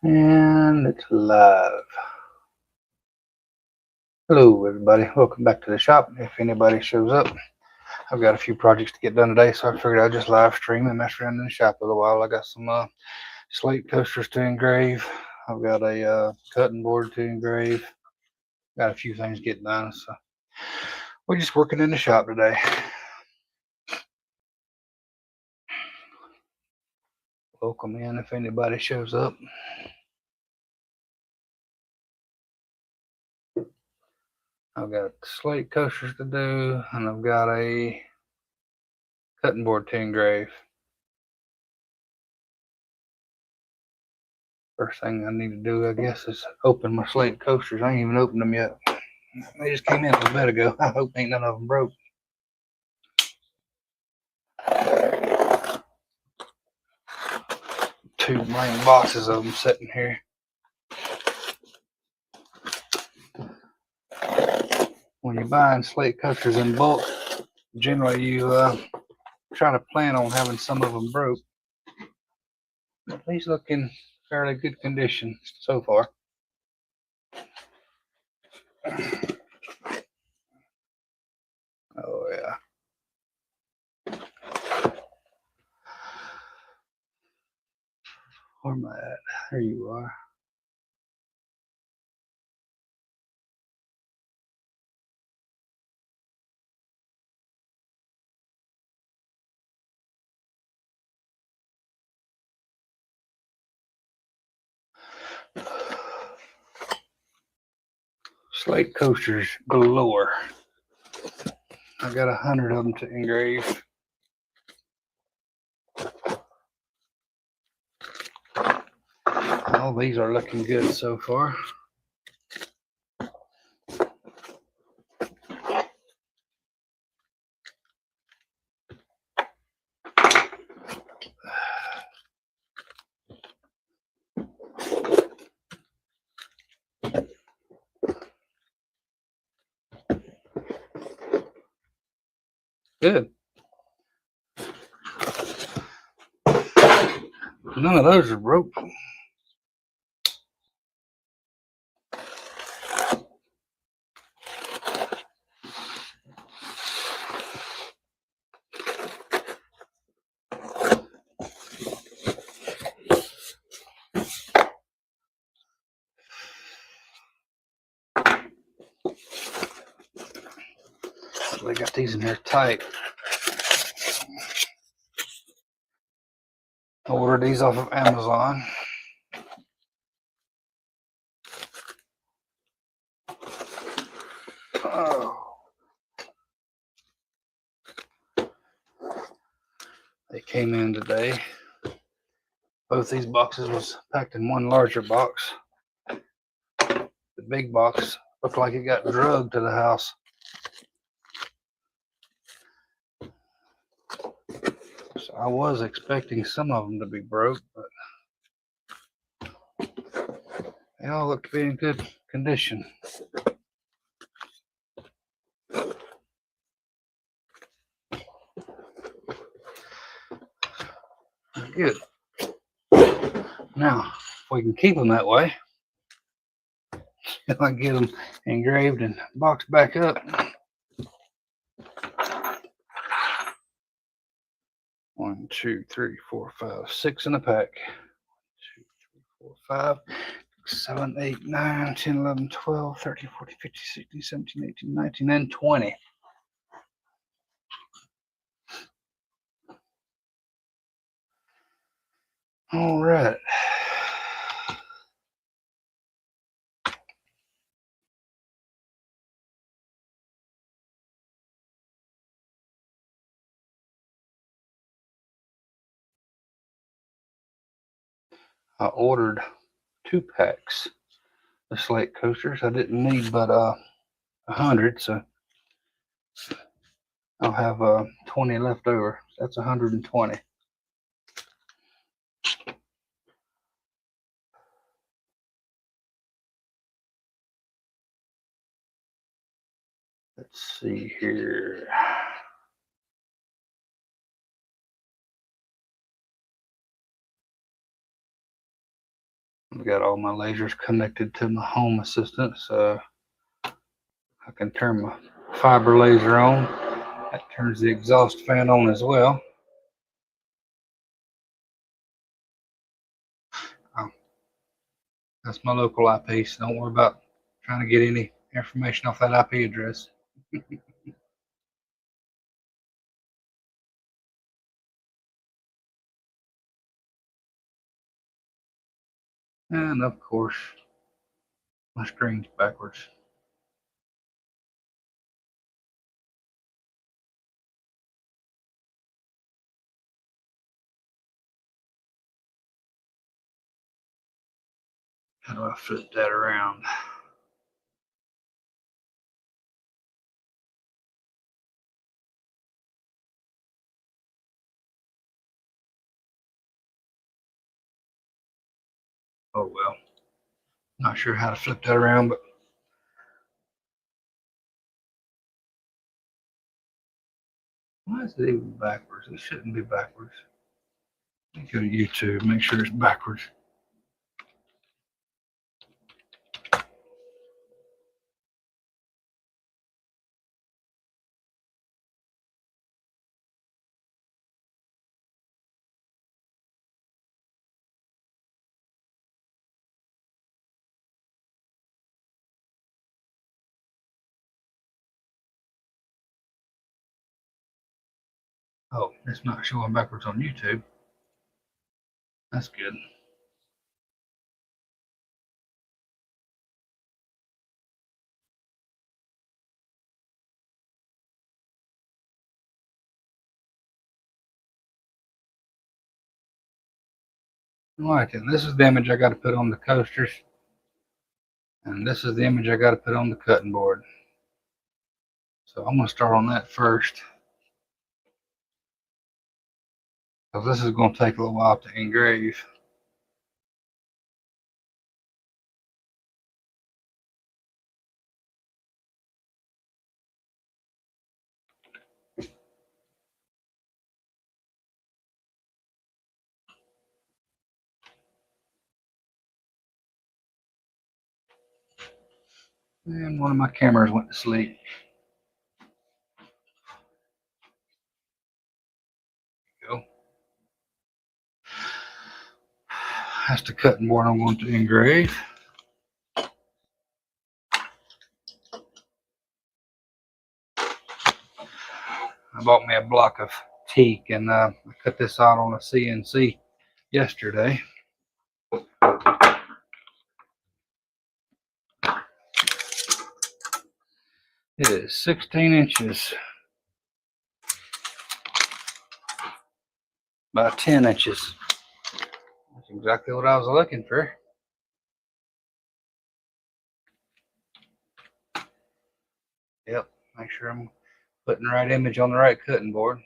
And it's live. Hello, everybody. Welcome back to the shop. If anybody shows up, I've got a few projects to get done today, so I figured I'd just live stream and mess around in the shop a little while. I got some slate coasters to engrave. I've got a cutting board to engrave. Got a few things getting done, so we're just working in the shop today. Welcome in if anybody shows up. I've got slate coasters to do, and I've got a cutting board to engrave. First thing I need to do, I guess, is open my slate coasters. I ain't even opened them yet. They just came in a bit ago. I hope ain't none of them broke. Two main boxes of them sitting here. When you're buying slate coasters in bulk, generally you try to plan on having some of them broke. These look in fairly good condition so far. Oh yeah. Where am I at? There you are. Slate coasters galore. I got 100 of them to engrave. All these are looking good so far. Good. None of those are broke. They got these in there tight. I ordered these off of Amazon. Oh. They came in today. Both these boxes was packed in one larger box. The big box looked like it got drugged to the house. So I was expecting some of them to be broke, but they all look to be in good condition. Good. Now, if we can keep them that way, if I get them engraved and boxed back up, 1, 2, 3, 4, 5, 6 in a pack. 1, 2, 3, 4, 5, 7, 8, 9, 10, 11, 12, 13, 14, 15, 16, 17, 18, 19, and 20. All right. I ordered 2 packs of slate coasters. I didn't need but 100, so I'll have 20 left over. That's 120. Let's see here. got all my lasers connected to my Home Assistant, so I can turn my fiber laser on. That turns the exhaust fan on as well. That's my local IP, so don't worry about trying to get any information off that IP address. And of course, my screen's backwards. How do I flip that around? Oh well. Not sure how to flip that around, but why is it even backwards? It shouldn't be backwards. Let me go to YouTube, make sure it's backwards. Oh, it's not showing backwards on YouTube. That's good. All right, then this is the image I got to put on the coasters, and this is the image I got to put on the cutting board. So I'm going to start on that first, because this is going to take a little while to engrave. And one of my cameras went to sleep. Go. That's the cutting board I'm going to engrave. I bought me a block of teak, and I cut this out on a CNC yesterday. It is 16 inches by 10 inches. That's exactly what I was looking for. Yep, make sure I'm putting the right image on the right cutting board.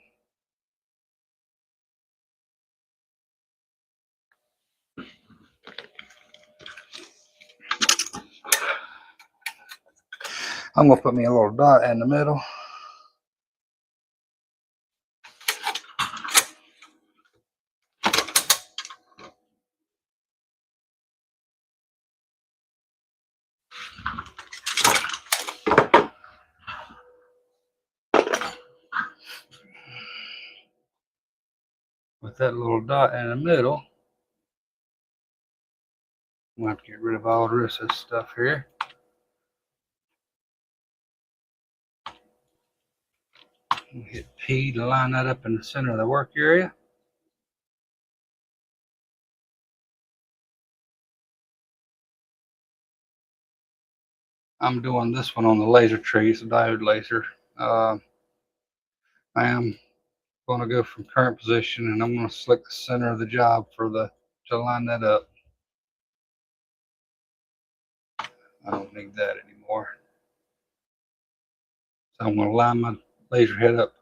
I'm gonna put me a little dot in the middle. With that little dot in the middle, I'm gonna have to get rid of all the rest of this stuff here. Hit P to line that up in the center of the work area. I'm doing this one on the laser tree, it's a diode laser. I am going to go from current position, and I'm going to select the center of the job to line that up. I don't need that anymore. So I'm going to line my laser head up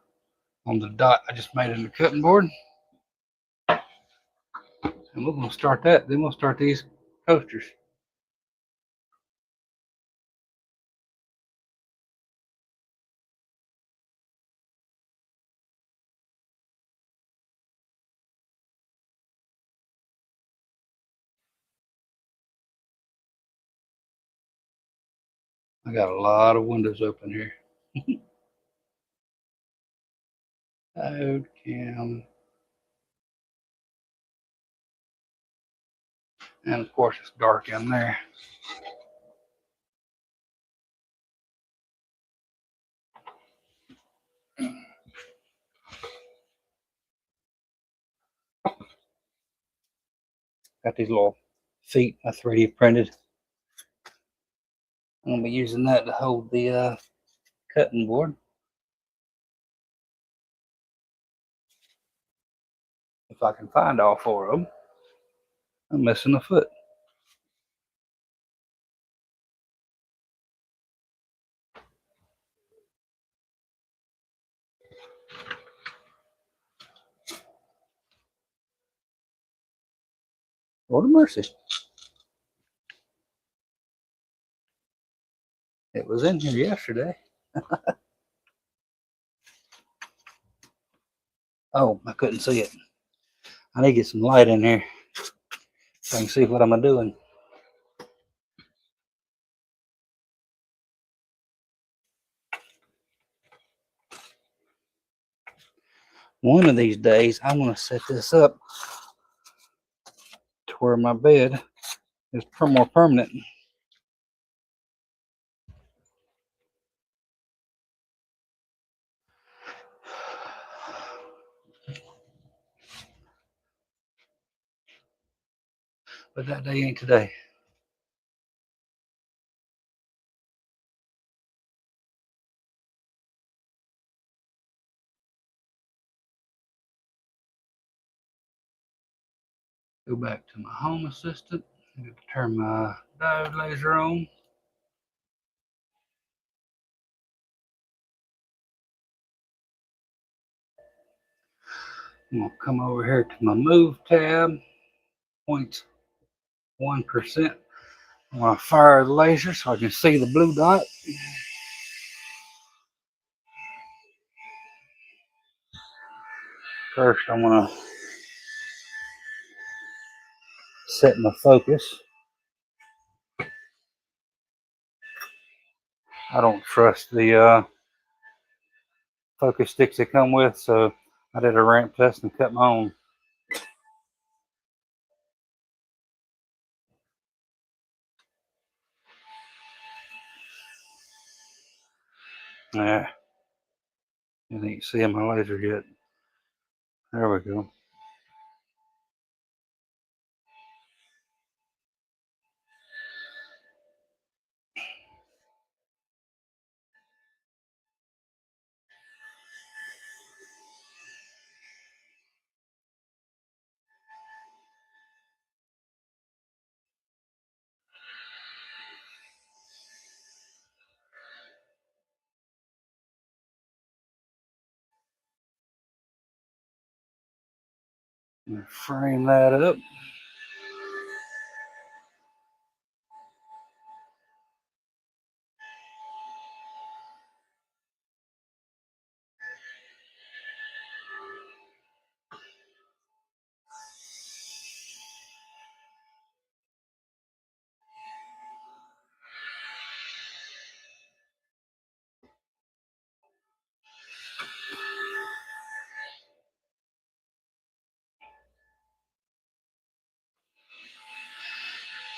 on the dot I just made in the cutting board. And we're going to start that. Then we'll start these coasters. I got a lot of windows open here. Diode cam. And of course it's dark in there. Got these little feet I 3D printed. I'm gonna be using that to hold the cutting board. If I can find all four of them. I'm missing a foot. Lord of mercy. It was in here yesterday. Oh, I couldn't see it. I need to get some light in here so I can see what I'm doing. One of these days, I'm going to set this up to where my bed is more permanent. But that day ain't today. Go back to my home assistant. I get to turn my diode laser on. I'm going to come over here to my move tab. 0.1%. I'm going to fire the laser so I can see the blue dot. First, I'm going to set my focus. I don't trust the focus sticks they come with, so I did a ramp test and cut my own. Yeah, you ain't seeing my laser yet. There we go. Frame that up.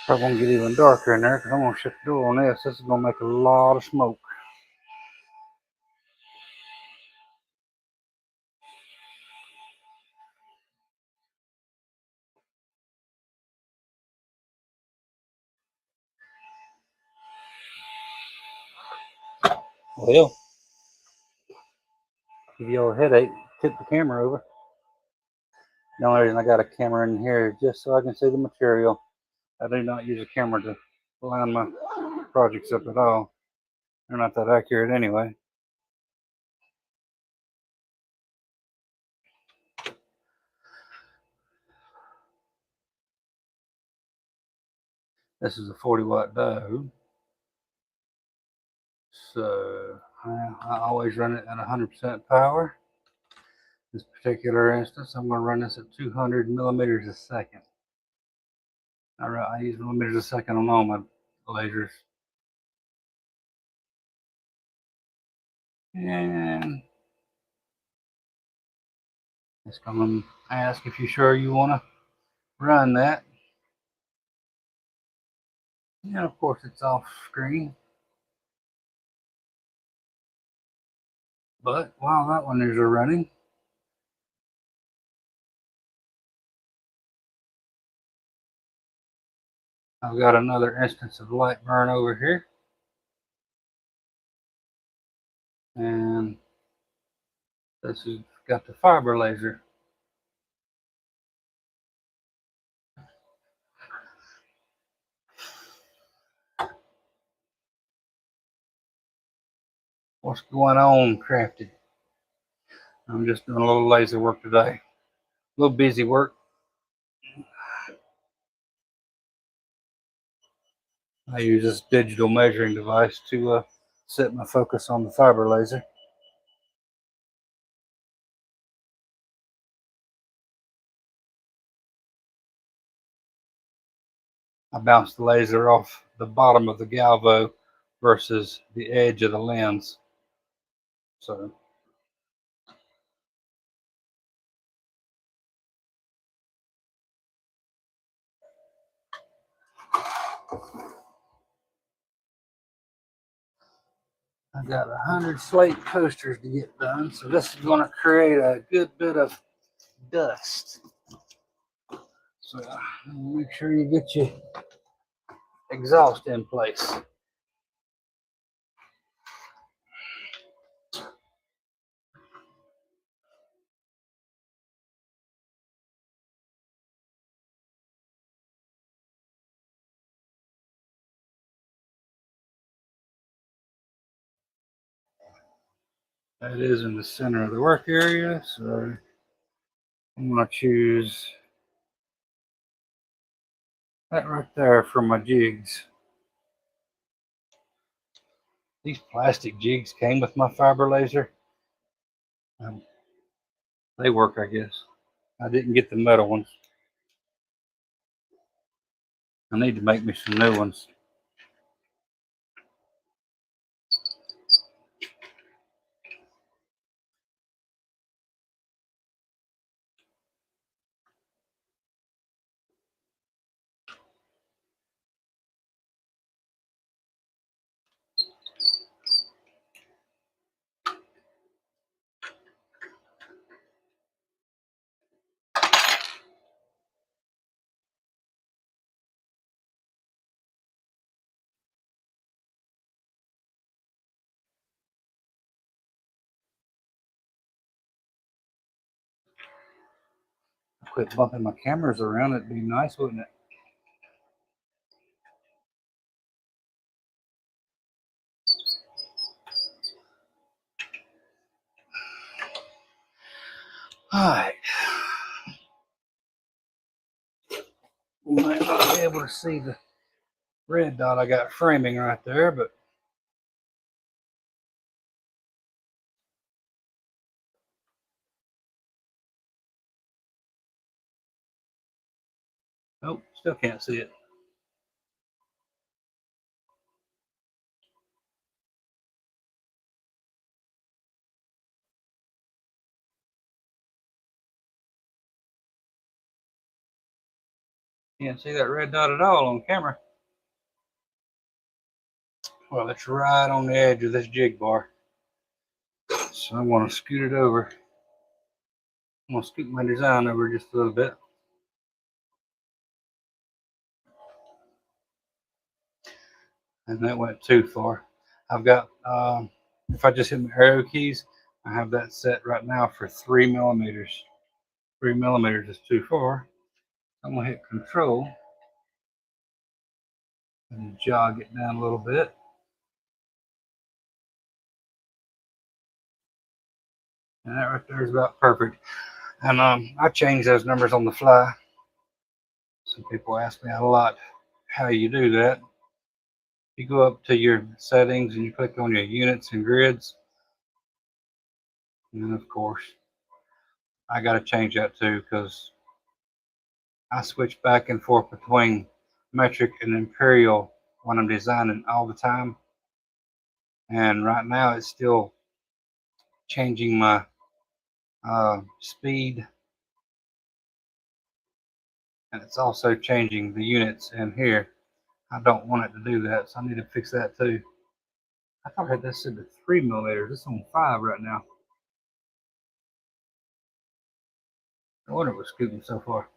Probably gonna get even darker in there because I'm gonna shut the door on this. This is gonna make a lot of smoke. Well, give you all a headache, tip the camera over. The only reason I got a camera in here is just so I can see the material. I do not use a camera to line my projects up at all. They're not that accurate anyway. This is a 40-watt diode. So I always run it at 100% power. This particular instance, I'm going to run this at 200 millimeters a second. I use millimeters a second on all my lasers. And it's going to ask if you're sure you want to run that. And of course it's off screen. But while that one is running, I've got another instance of light burn over here. And this has got the fiber laser. What's going on, Crafted? I'm just doing a little laser work today. A little busy work. I use this digital measuring device to set my focus on the fiber laser. I bounce the laser off the bottom of the galvo versus the edge of the lens. So I've got 100 slate coasters to get done, so this is going to create a good bit of dust. So make sure you get your exhaust in place. That is in the center of the work area, so I'm going to choose that right there for my jigs. These plastic jigs came with my fiber laser. They work, I guess. I didn't get the metal ones. I need to make me some new ones. Quit bumping my cameras around. It'd be nice, wouldn't it? All right. You might not be able to see the red dot I got framing right there, but nope, still can't see it. Can't see that red dot at all on camera. Well, it's right on the edge of this jig bar. So I'm going to scoot it over. I'm going to scoot my design over just a little bit. And that went too far. I've got, if I just hit my arrow keys, I have that set right now for 3 millimeters. 3 millimeters is too far. I'm going to hit Control and jog it down a little bit. And that right there is about perfect. And I change those numbers on the fly. Some people ask me a lot how you do that. You go up to your settings and you click on your units and grids. And then of course, I got to change that too because I switch back and forth between metric and imperial when I'm designing all the time. And right now it's still changing my speed, and it's also changing the units in here. I don't want it to do that, so I need to fix that too. I thought I had this set to 3 millimeters. It's on 5 right now. I wonder what's scooting so far.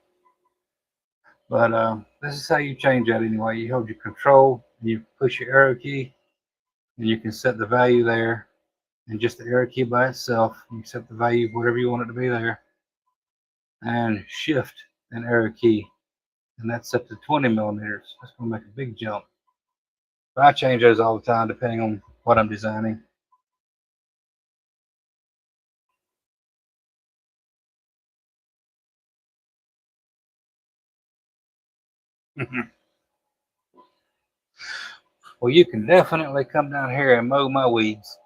But this is how you change that anyway. You hold your control, and you push your arrow key, and you can set the value there. And just the arrow key by itself, you set the value of whatever you want it to be there. And shift and arrow key, and that's set to 20 millimeters. That's going to make a big jump. But I change those all the time depending on what I'm designing. Well, you can definitely come down here and mow my weeds.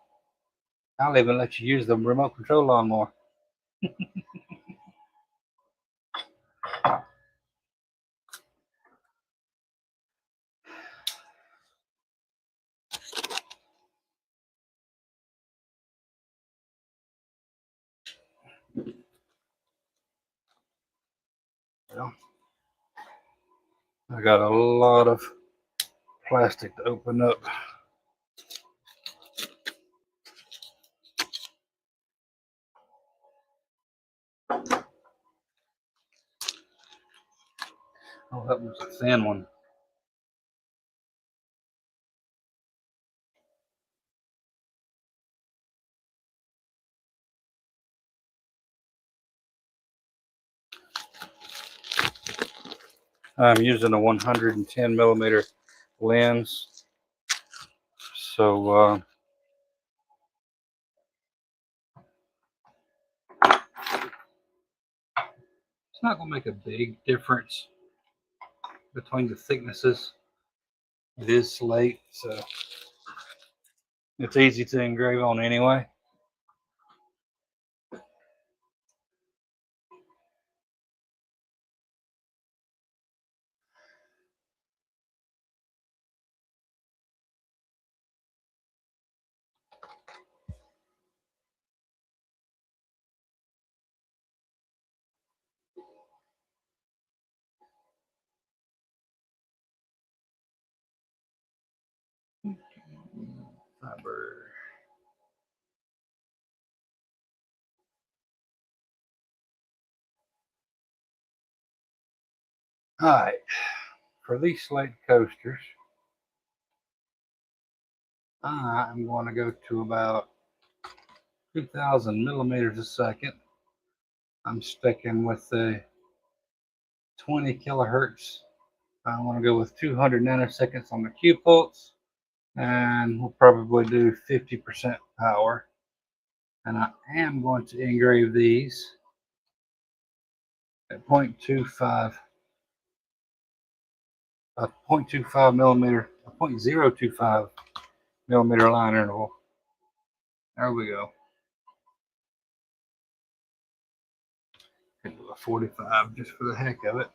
I'll even let you use the remote control lawnmower. Well, I got a lot of plastic to open up. Oh, that was a thin one. I'm using a 110 millimeter lens, so it's not going to make a big difference between the thicknesses. It is slate, so it's easy to engrave on anyway. Fiber. All right, for these slate coasters, I'm going to go to about 2,000 millimeters a second. I'm sticking with the 20 kilohertz. I want to go with 200 nanoseconds on the Q pulse, and we'll probably do 50% power. And I am going to engrave these at 0.25, a 0.25 millimeter, a 0.025 millimeter line interval. There we go. Do a 45 just for the heck of it.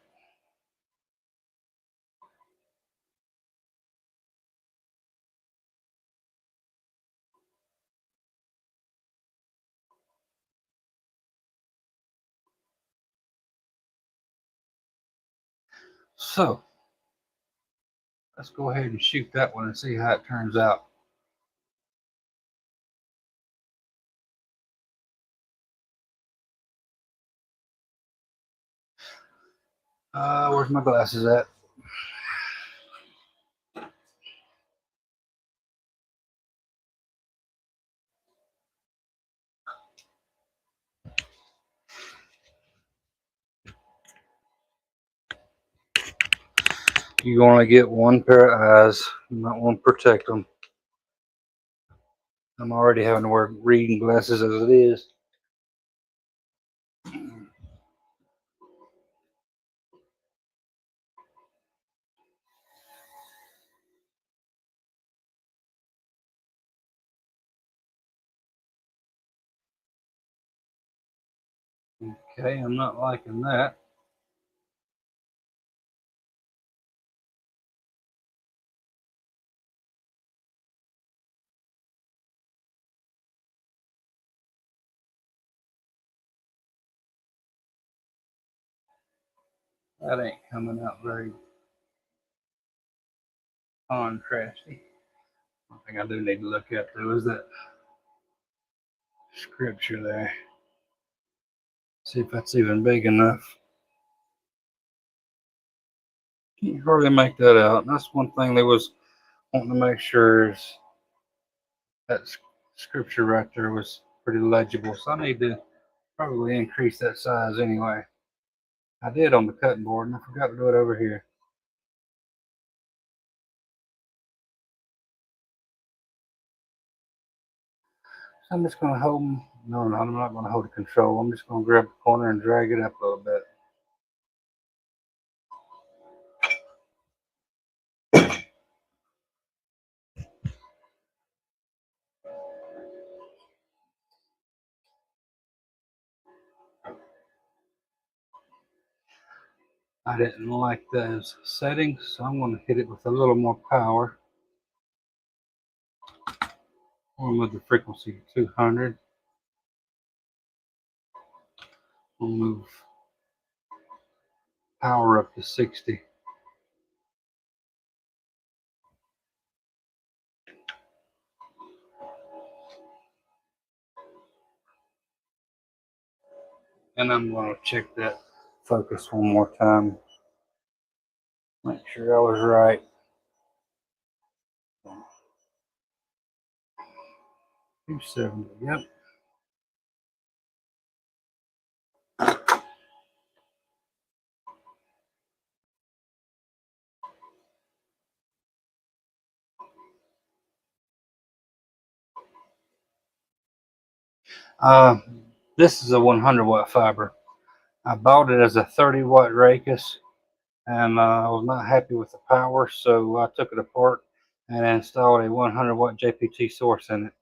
So let's go ahead and shoot that one and see how it turns out. Where's my glasses at? You only get one pair of eyes. You might want to protect them. I'm already having to wear reading glasses as it is. Okay, I'm not liking that. That ain't coming out very contrasty. One thing I do need to look at though is that scripture there. See if that's even big enough. Can't hardly make that out. That's one thing they was wanting to make sure is that scripture right there was pretty legible. So I need to probably increase that size anyway. I did on the cutting board and I forgot to do it over here. So I'm just going to hold them. No, I'm not going to hold the control. I'm just going to grab the corner and drag it up a little bit. I didn't like those settings, so I'm going to hit it with a little more power. We'll move the frequency to 200. We'll move power up to 60. And I'm going to check that focus one more time. Make sure I was right. 270, yep. This is a 100 watt fiber. I bought it as a 30 watt Racus, and I was not happy with the power, so I took it apart and installed a 100 watt JPT source in it.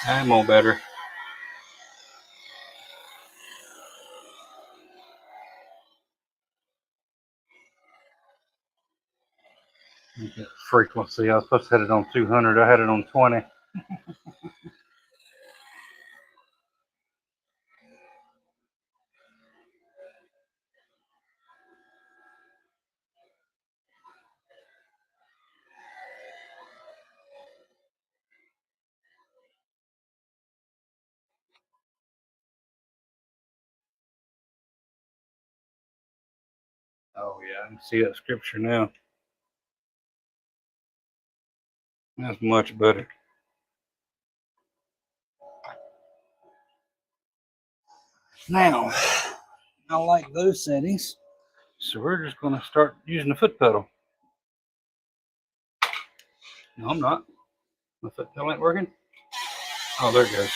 Ammo better. Frequency, I was supposed to have it on 200, I had it on 20. Oh yeah, I can see that scripture now. That's much better. Now, I like those settings, so we're just going to start using the foot pedal. No, I'm not. The foot pedal ain't working. Oh, there it goes.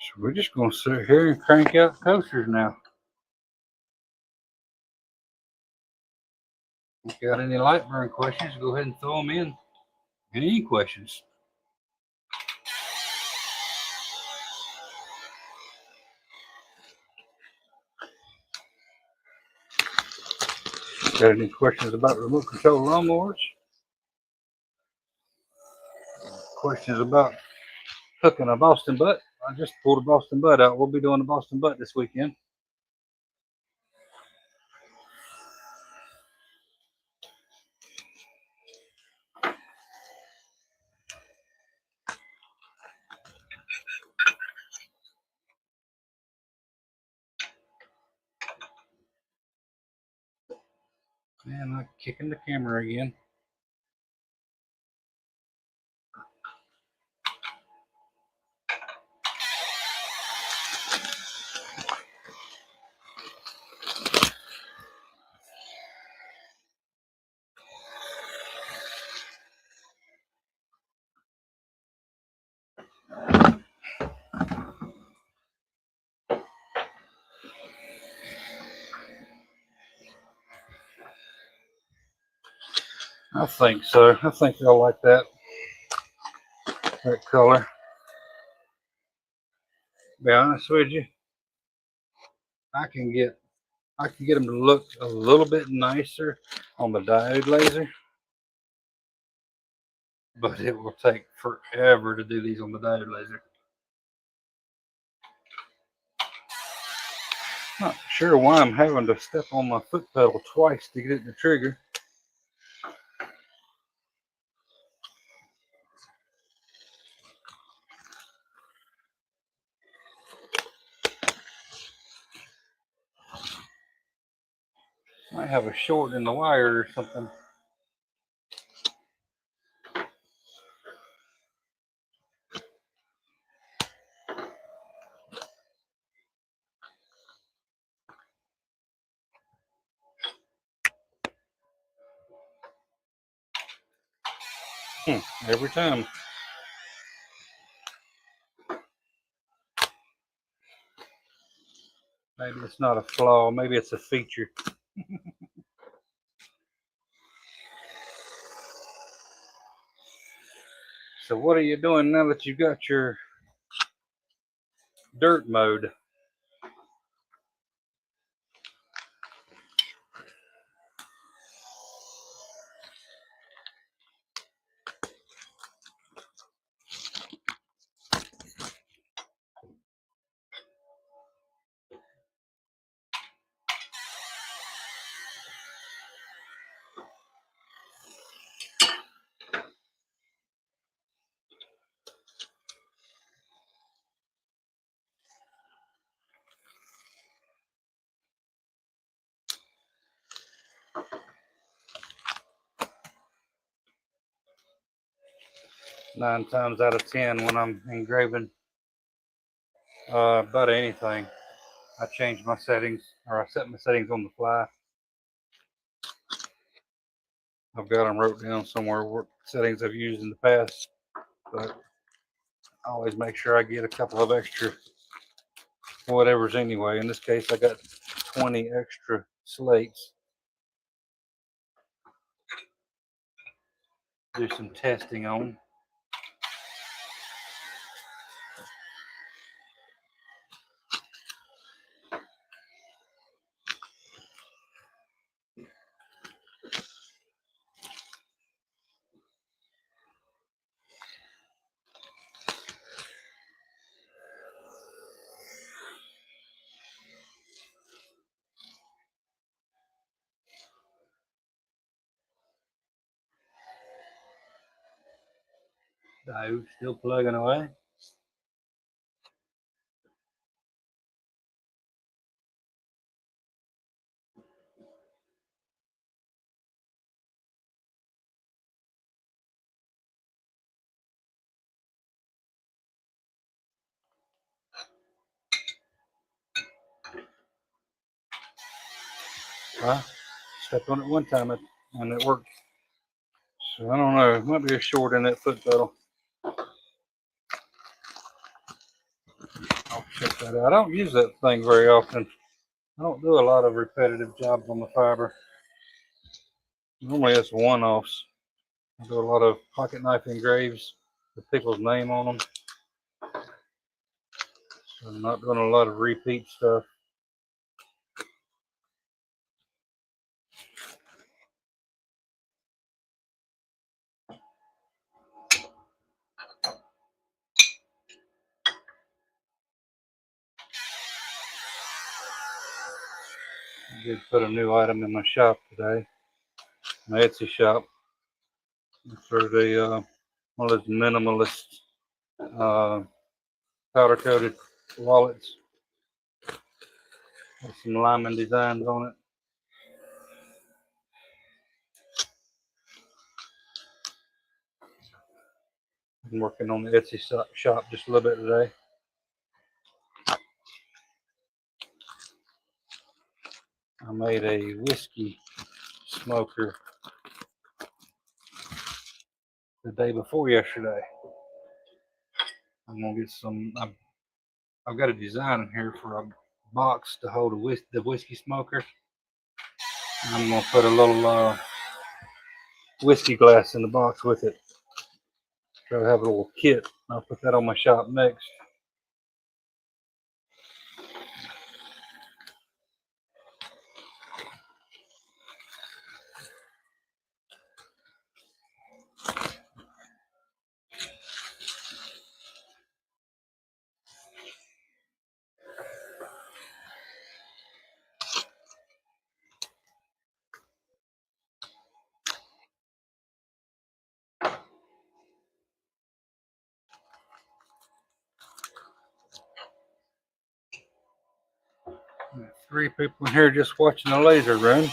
So we're just going to sit here and crank out coasters now. If you got any light burn questions, go ahead and throw them in. Any questions? Got any questions about remote control lawnmowers? Questions about hooking a Boston butt? I just pulled a Boston butt out. We'll be doing a Boston butt this weekend. Man, I'm kicking the camera again. I think so. I think they'll like that color. To be honest with you, I can get them to look a little bit nicer on the diode laser, but it will take forever to do these on the diode laser. Not sure why I'm having to step on my foot pedal twice to get it to trigger. Might have a short in the wire or something. Every time. Maybe it's not a flaw, maybe it's a feature. So what are you doing now that you've got your dirt mode? Nine times out of 10 when I'm engraving about anything, I change my settings, or I set my settings on the fly. I've got them wrote down somewhere, what settings I've used in the past, but I always make sure I get a couple of extra whatever's anyway. In this case, I got 20 extra slates. Do some testing on. Diode still plugging away. I stepped on it one time and it worked. So I don't know, it might be a short in that foot pedal. I'll check that out. I don't use that thing very often. I don't do a lot of repetitive jobs on the fiber. Normally it's one-offs. I do a lot of pocket knife engraves with people's name on them. So I'm not doing a lot of repeat stuff. I did put a new item in my shop today, my Etsy shop. For the one of those minimalist powder coated wallets with some Lyman designs on it. I'm working on the Etsy shop just a little bit today. I made a whiskey smoker the day before yesterday. I'm gonna get some. I've got a design in here for a box to hold the whiskey smoker. I'm gonna put a little whiskey glass in the box with it. So I have a little kit. I'll put that on my shop next. Three people in here just watching the laser run.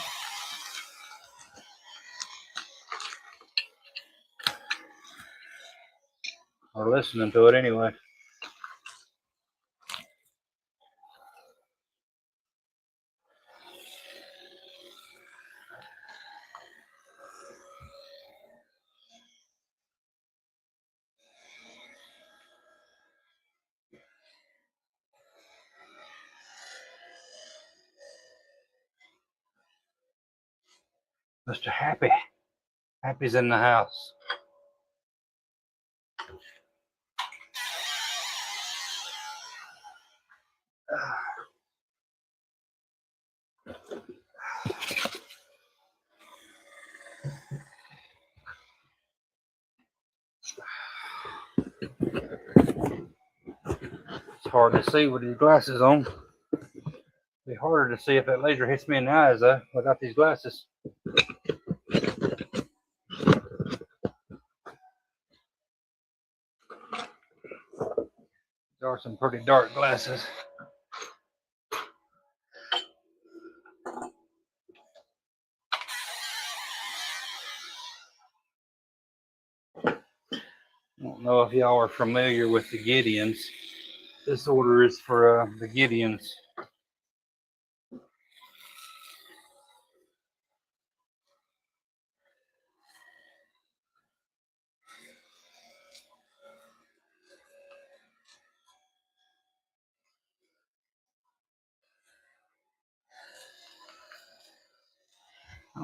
Or listening to it anyway. Mr. Happy. Happy's in the house. It's hard to see with these glasses on. It'd be harder to see if that laser hits me in the eyes though without these glasses. There are some pretty dark glasses. I don't know if y'all are familiar with the Gideons. This order is for the Gideons.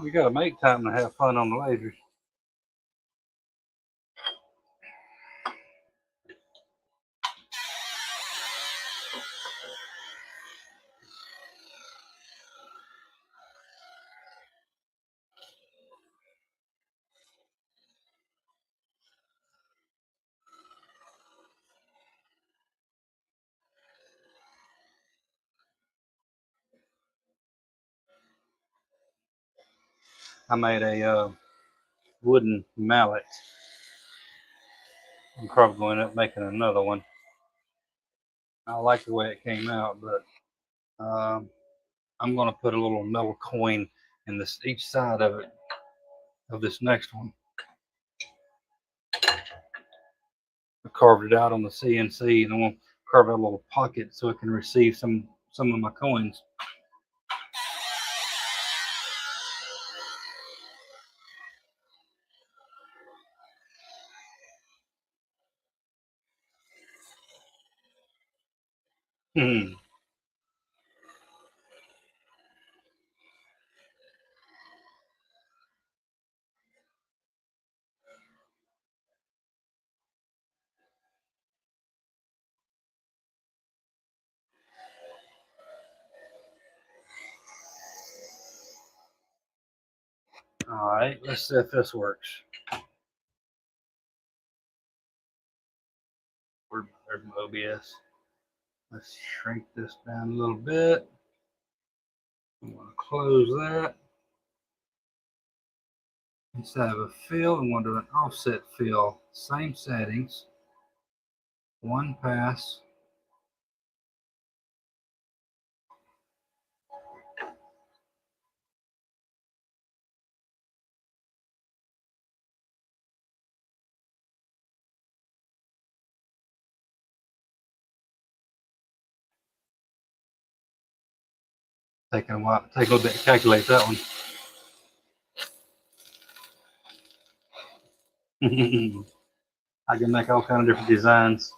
We gotta make time to have fun on the lasers. I made a wooden mallet. I'm probably going to end up making another one. I like the way it came out, but I'm going to put a little metal coin in this each side of it, of this next one. I carved it out on the CNC, and I'm going to carve out a little pocket so it can receive some of my coins. Hmm. All right, let's see if this works. There's my OBS. Let's shrink this down a little bit. I'm going to close that. Instead of a fill, I'm going to do an offset fill. Same settings. One pass. Taking a while, take a little bit to calculate that one. I can make all kinds of different designs.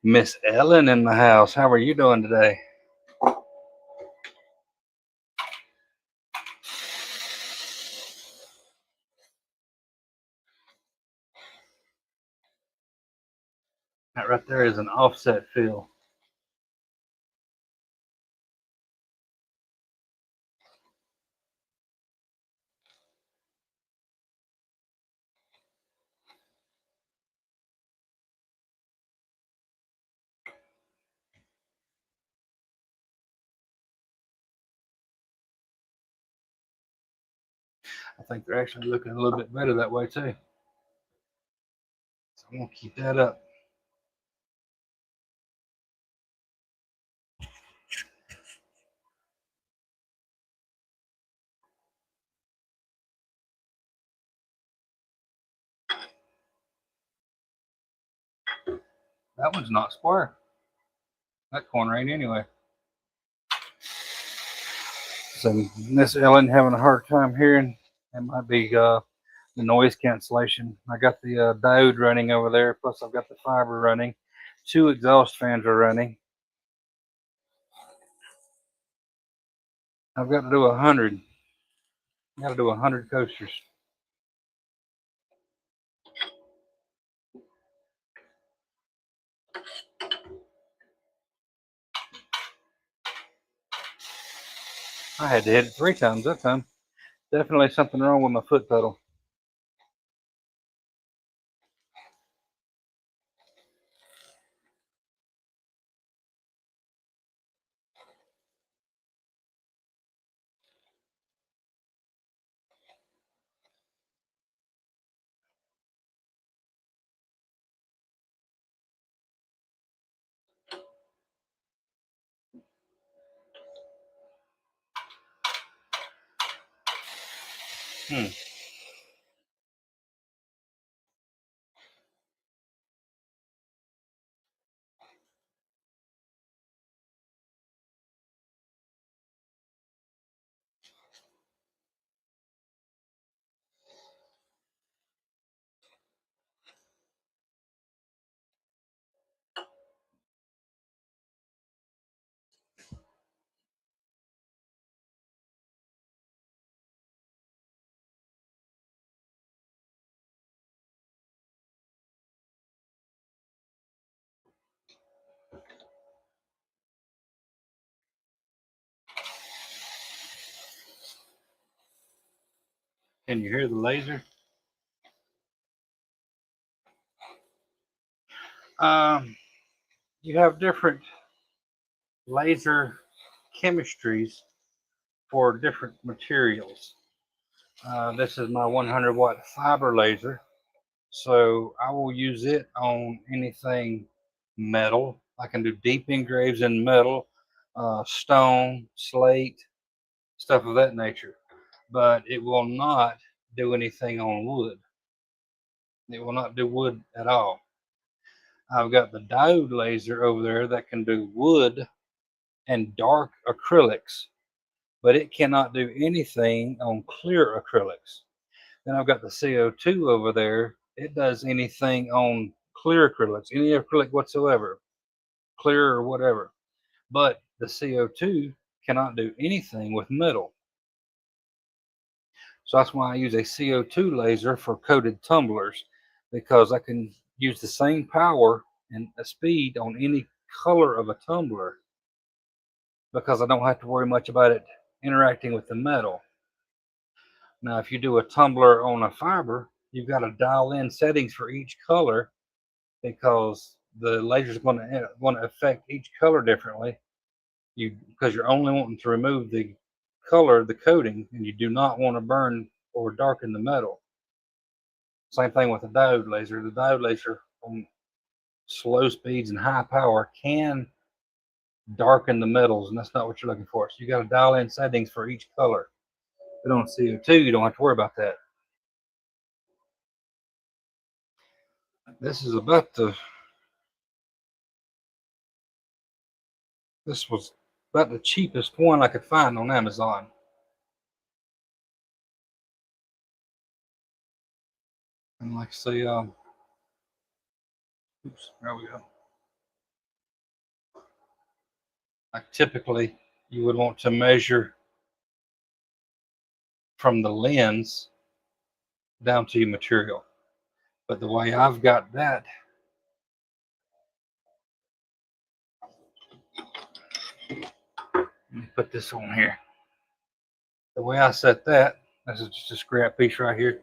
Miss Ellen in the house. How are you doing today? That right there is an offset fill. I think they're actually looking a little bit better that way too. So I'm gonna keep that up. That one's not square. That corner ain't anyway. So Miss Ellen having a hard time hearing. It might be the noise cancellation. I got the diode running over there. Plus I've got the fiber running. 2 exhaust fans are running. I've got to do 100. Got to do 100 coasters. I had to hit it 3 times that time. Definitely something wrong with my foot pedal. Hmm. Can you hear the laser? You have different laser chemistries for different materials. This is my 100-watt fiber laser. So I will use it on anything metal. I can do deep engraves in metal, stone, slate, stuff of that nature. But it will not do anything on wood. It will not do wood at all. I've got the diode laser over there that can do wood and dark acrylics, but it cannot do anything on clear acrylics. Then I've got the CO2 over there. It does anything on clear acrylics, any acrylic whatsoever, clear or whatever. But the CO2 cannot do anything with metal. So that's why I use a CO2 laser for coated tumblers, because I can use the same power and a speed on any color of a tumbler, because I don't have to worry much about it interacting with the metal. Now, if you do a tumbler on a fiber, you've got to dial in settings for each color, because the laser is going to affect each color differently. Because you're only wanting to remove the color, the coating, and you do not want to burn or darken the metal. Same thing with the diode laser. The diode laser on slow speeds and high power can darken the metals, and that's not what you're looking for. So you got to dial in settings for each color. But on CO2, you don't have to worry about that. This is about the This was about the cheapest one I could find on Amazon. And like I say, oops, there we go. Like typically, you would want to measure from the lens down to your material. But the way I've got that, let me put this on here. The way I set that, this is just a scrap piece right here.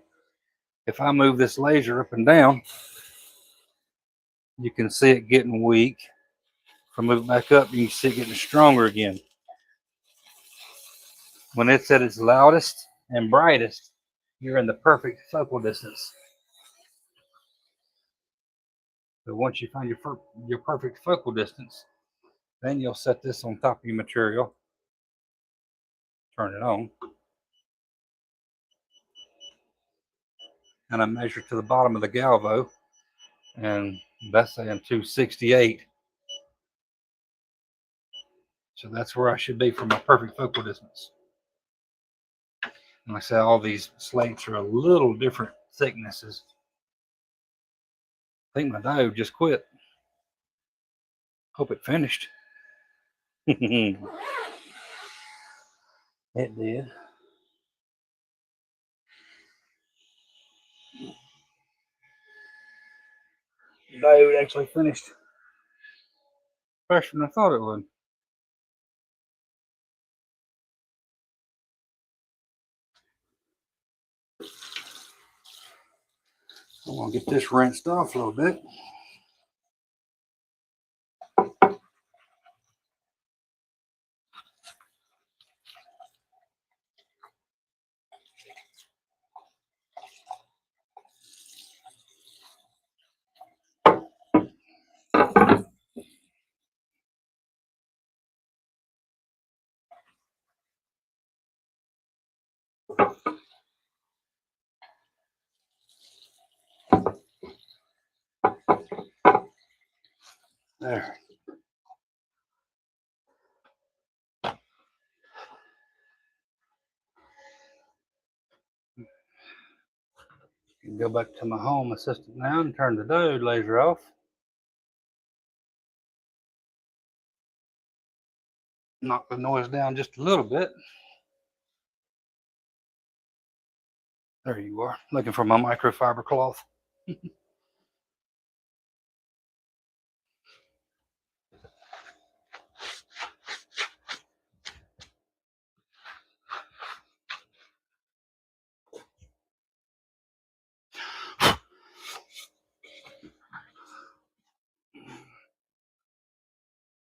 If I move this laser up and down, you can see it getting weak. If I move it back up, you can see it getting stronger again. When it's at its loudest and brightest, you're in the perfect focal distance. But once you find your perfect focal distance, then you'll set this on top of your material, turn it on, and I measure to the bottom of the galvo, and that's saying 268. So that's where I should be for my perfect focal distance. And like I said, all these slates are a little different thicknesses. I think my diode just quit. Hope it finished. It did. Diode actually finished faster than I thought it would. I want to get this rinsed off a little bit. There. Can go back to my home assistant now and turn the diode laser off. Knock the noise down just a little bit. There you are, looking for my microfiber cloth.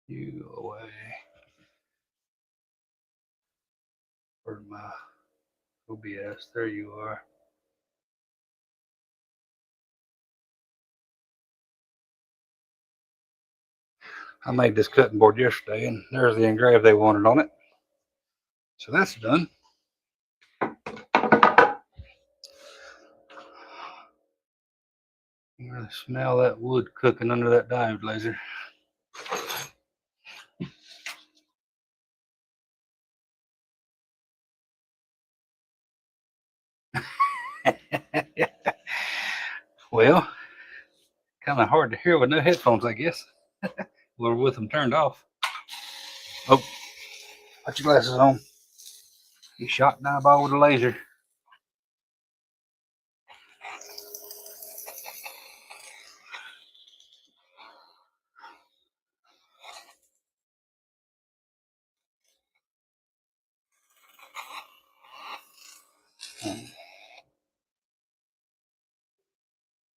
You away. Where's my OBS? There you are. I made this cutting board yesterday, and there's the engrave they wanted on it. So that's done. You can really smell that wood cooking under that diode laser. Well, kind of hard to hear with no headphones, I guess. Or with them turned off. Oh, put your glasses on. You shot an eyeball with a laser.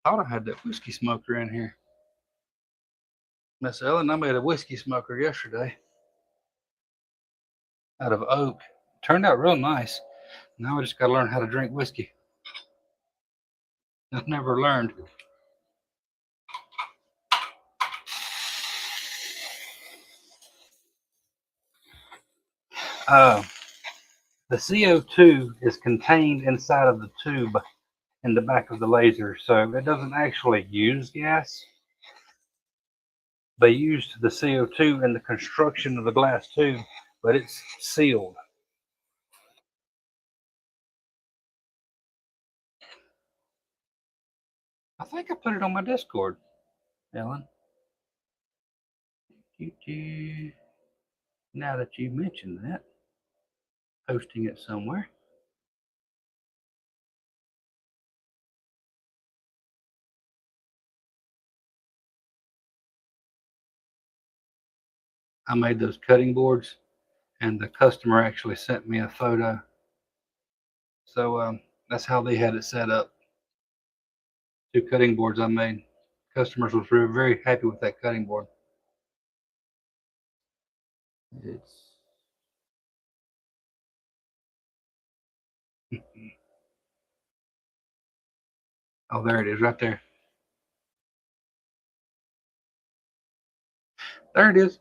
Thought I had that whiskey smoker in here. Miss Ellen, I made a whiskey smoker yesterday out of oak. Turned out real nice. Now I just got to learn how to drink whiskey. I've never learned. The CO2 is contained inside of the tube in the back of the laser, so it doesn't actually use gas. They used the CO2 in the construction of the glass tube, but it's sealed. I think I put it on my Discord, Ellen. Now that you mentioned that, posting it somewhere. I made those cutting boards, and the customer actually sent me a photo. So that's how they had it set up. 2 cutting boards I made. Customers was very happy with that cutting board. It's oh, there it is, right there. There it is.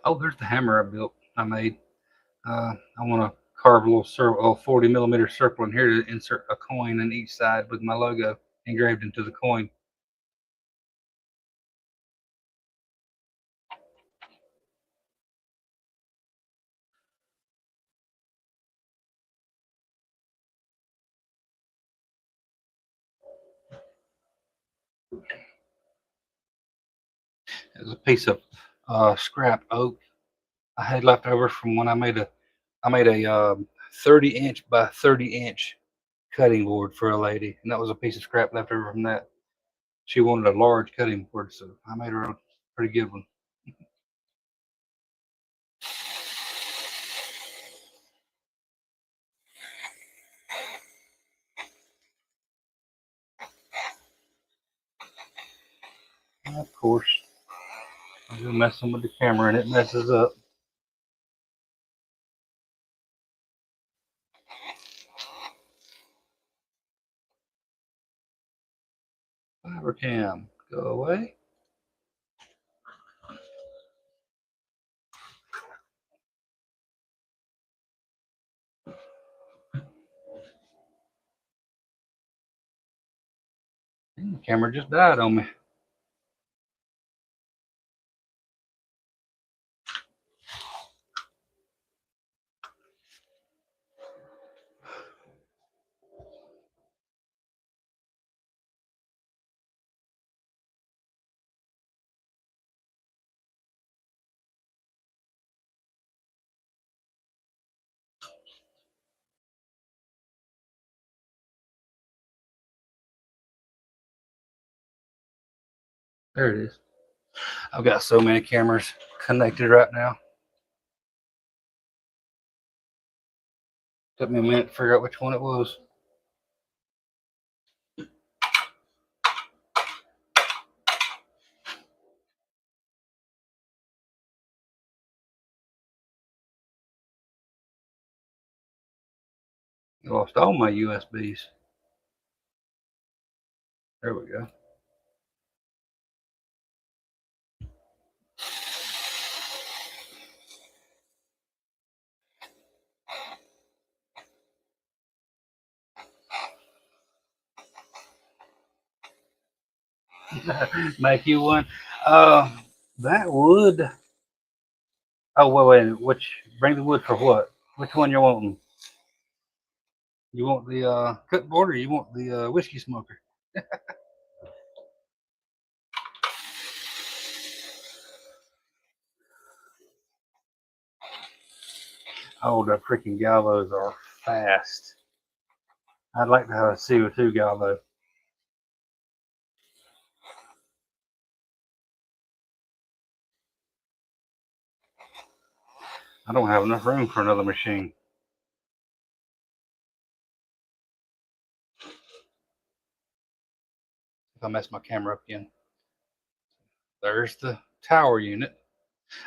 Oh, there's the hammer I made. I want to carve a little circle, 40 millimeter circle in here to insert a coin in each side with my logo engraved into the coin. It's a piece of scrap oak I had left over from when I made a 30-inch by 30-inch cutting board for a lady, and that was a piece of scrap left over from that. She wanted a large cutting board, so I made her a pretty good one. And of course, I'm messing with the camera and it messes up. Fibercam, go away. And the camera just died on me. There it is. I've got so many cameras connected right now. Took me a minute to figure out which one it was. I lost all my USBs. There we go. Make you one. That wood. Oh, wait. Which bring the wood for what? Which one you wanting? You want the cut board or you want the whiskey smoker? Oh, the freaking galvos are fast. I'd like to have a CO2 galvo. I don't have enough room for another machine. If I mess my camera up again. There's the tower unit.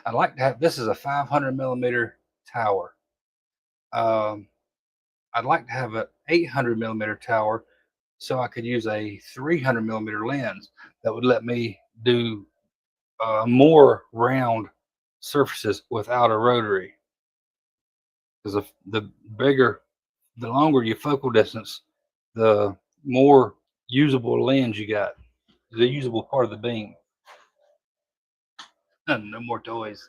I'd like to have, this is a 500 millimeter tower. I'd like to have an 800 millimeter tower so I could use a 300 millimeter lens that would let me do more round surfaces without a rotary. Because the longer your focal distance, the more usable lens you got, the usable part of the beam. No more toys.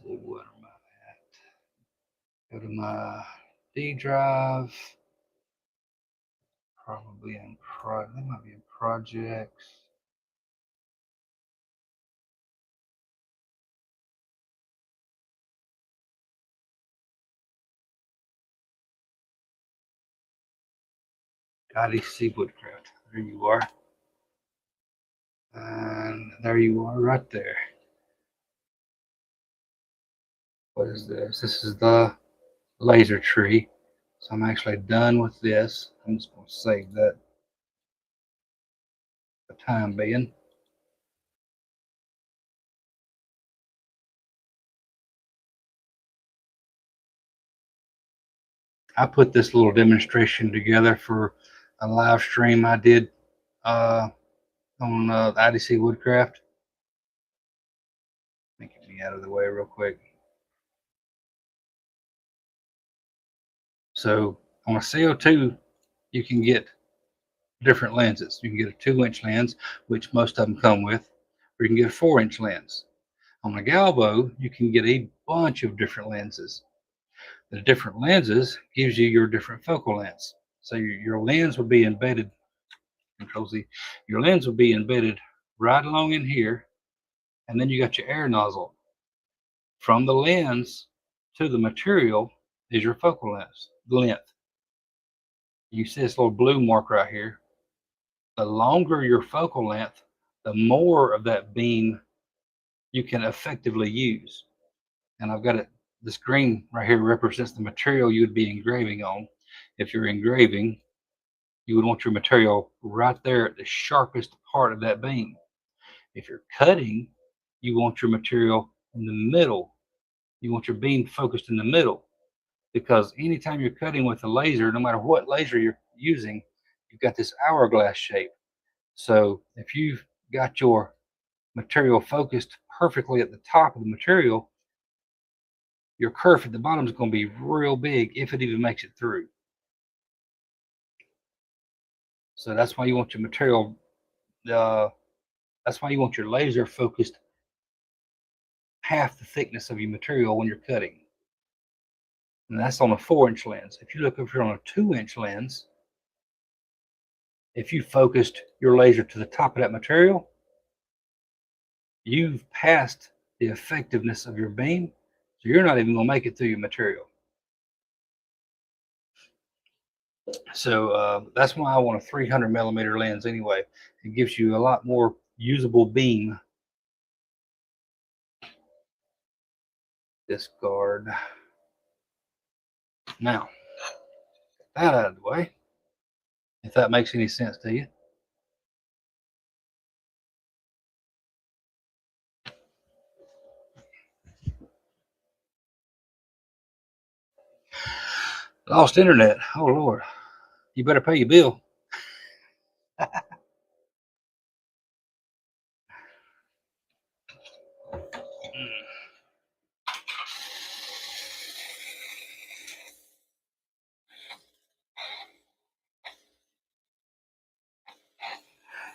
see, what am I at? Go to my D drive. Probably in they might be in projects. IDC Woodcraft. There you are. And there you are right there. What is this? This is the laser tree. So I'm actually done with this. I'm just going to save that for the time being. I put this little demonstration together for a live stream I did on IDC Woodcraft. Let me get me out of the way real quick. So on a CO2, you can get different lenses. You can get a 2-inch lens, which most of them come with, or you can get a 4-inch lens. On a Galvo, you can get a bunch of different lenses. The different lenses gives you your different focal lengths. So your lens will be embedded, Control Z, your lens will be embedded right along in here, and then you got your air nozzle. From the lens to the material is your focal length. You see this little blue mark right here. The longer your focal length, the more of that beam you can effectively use. And I've got it, this green right here represents the material you would be engraving on. If you're engraving, you would want your material right there at the sharpest part of that beam. If you're cutting, you want your material in the middle. You want your beam focused in the middle, because anytime you're cutting with a laser, no matter what laser you're using, you've got this hourglass shape. So if you've got your material focused perfectly at the top of the material, your kerf at the bottom is going to be real big if it even makes it through. So that's why you want your material, that's why you want your laser focused half the thickness of your material when you're cutting. And that's on a 4-inch lens. If you look over here on a 2-inch lens, if you focused your laser to the top of that material, you've passed the effectiveness of your beam, so you're not even going to make it through your material. So that's why I want a 300 millimeter lens anyway. It gives you a lot more usable beam. Discard. Now, that out of the way, if that makes any sense to you. Lost internet. Oh, Lord. You better pay your bill.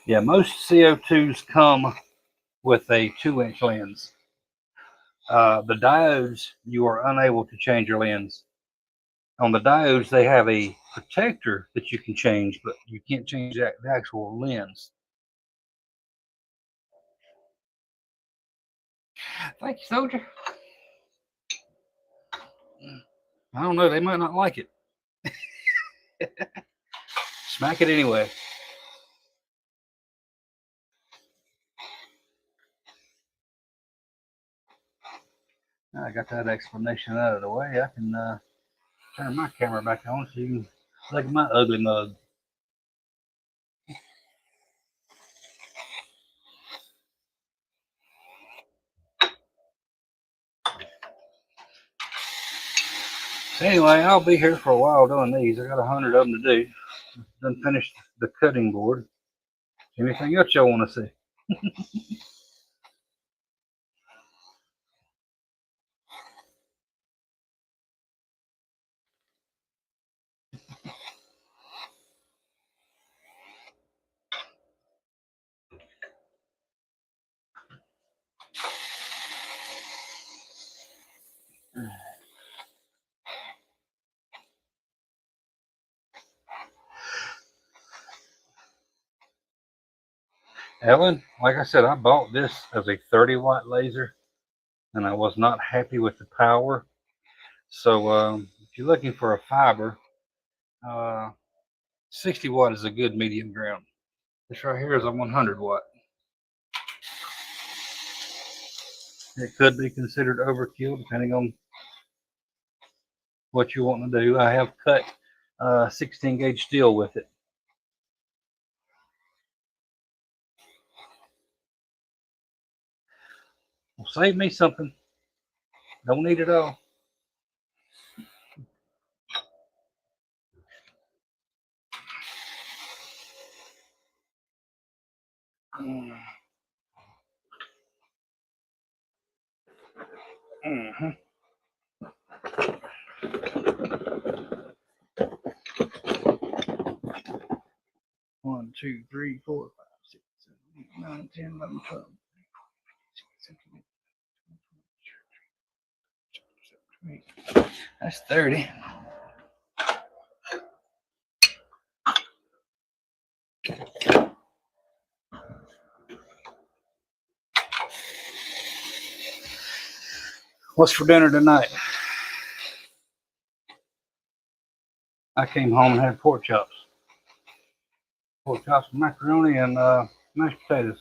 Yeah, most CO2s come with a 2-inch lens. The diodes, you are unable to change your lens. On the diodes, they have a protector that you can change, but you can't change the actual lens. Thank you, soldier. I don't know. They might not like it. Smack it anyway. I got that explanation out of the way. I can turn my camera back on so you can look at my ugly mug. So anyway, I'll be here for a while doing these. I got 100 of them to do. Done finished the cutting board. Anything else y'all want to see? Ellen, like I said, I bought this as a 30-watt laser, and I was not happy with the power. So if you're looking for a fiber, uh, 60 watt is a good medium ground. This right here is a 100 watt. It could be considered overkill depending on what you want to do. I have cut 16 gauge steel with it. Well, save me something. Don't need it all. Mm-hmm. 1, 2, 3, 4, 5, 6, 7, 8, 9, 10, 11, 12. 8. That's 30. What's for dinner tonight? I came home and had pork chops. Pork chops, macaroni, and mashed potatoes.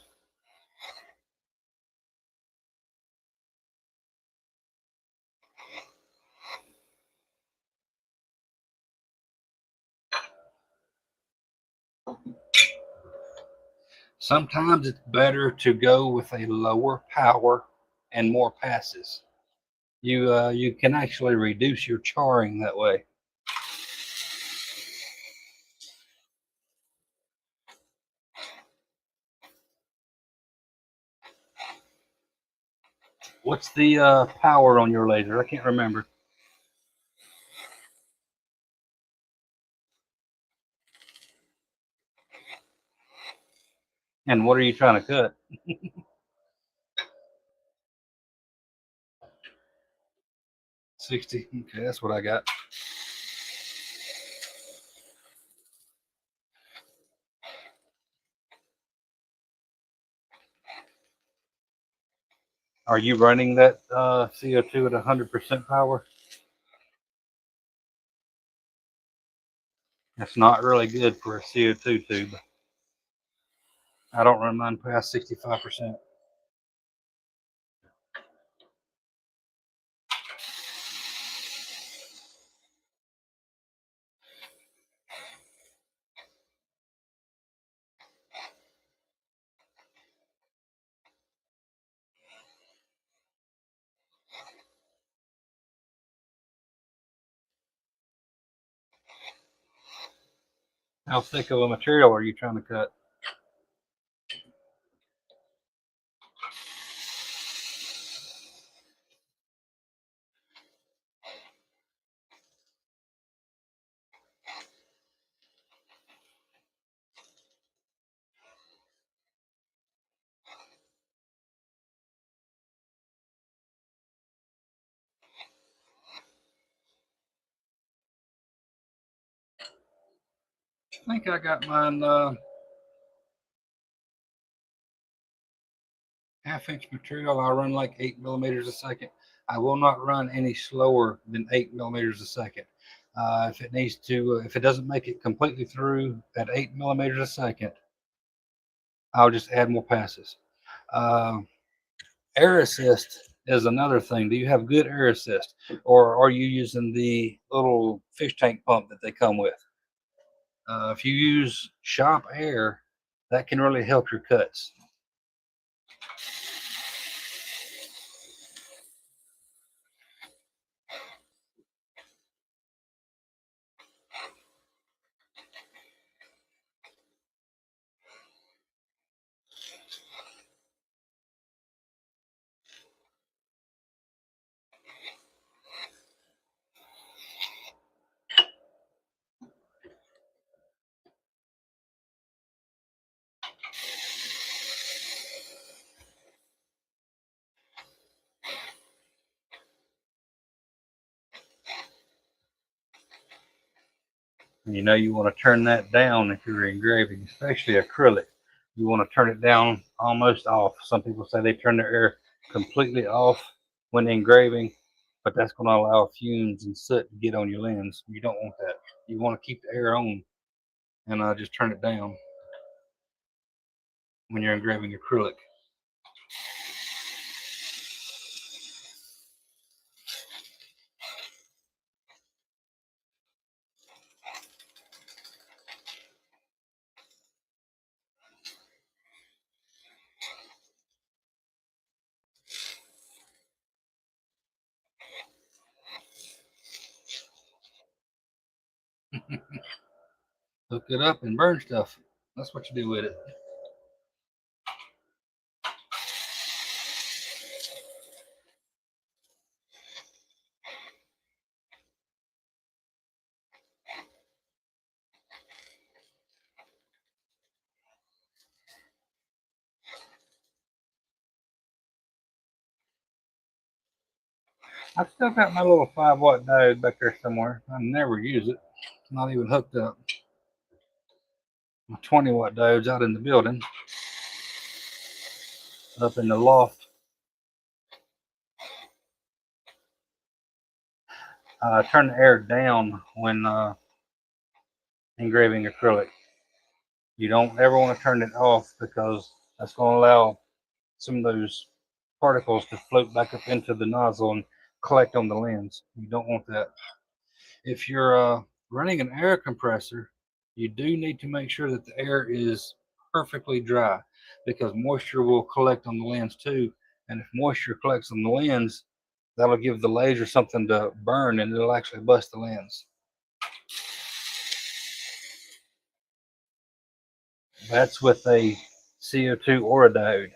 Sometimes it's better to go with a lower power and more passes. You can actually reduce your charring that way. What's the power on your laser? I can't remember. And what are you trying to cut? 60. Okay, that's what I got. Are you running that CO2 at 100% power? That's not really good for a CO2 tube. I don't run mine past 65%. How thick of a material are you trying to cut? I think I got mine half-inch material. I run like 8 millimeters a second. I will not run any slower than 8 millimeters a second. If it needs to, if it doesn't make it completely through at 8 millimeters a second, I'll just add more passes. Uh, Air assist is another thing. Do you have good air assist, or are you using the little fish tank pump that they come with? If you use shop air, that can really help your cuts. You know you want to turn that down if you're engraving, especially acrylic. you want to turn it down almost off. Some people say they turn their air completely off when engraving, but that's going to allow fumes and soot to get on your lens. You don't want that. You want to keep the air on and just turn it down when you're engraving acrylic. Hook it up and burn stuff. That's what you do with it. I've still got my little 5-watt diode back there somewhere. I never use it. It's not even hooked up. My 20-watt diode's out in the building, up in the loft. Turn the air down when engraving acrylic. You don't ever want to turn it off because that's going to allow some of those particles to float back up into the nozzle and collect on the lens. You don't want that. If you're running an air compressor, you do need to make sure that the air is perfectly dry because moisture will collect on the lens too. And if moisture collects on the lens, that'll give the laser something to burn and it'll actually bust the lens. That's with a CO2 or a diode.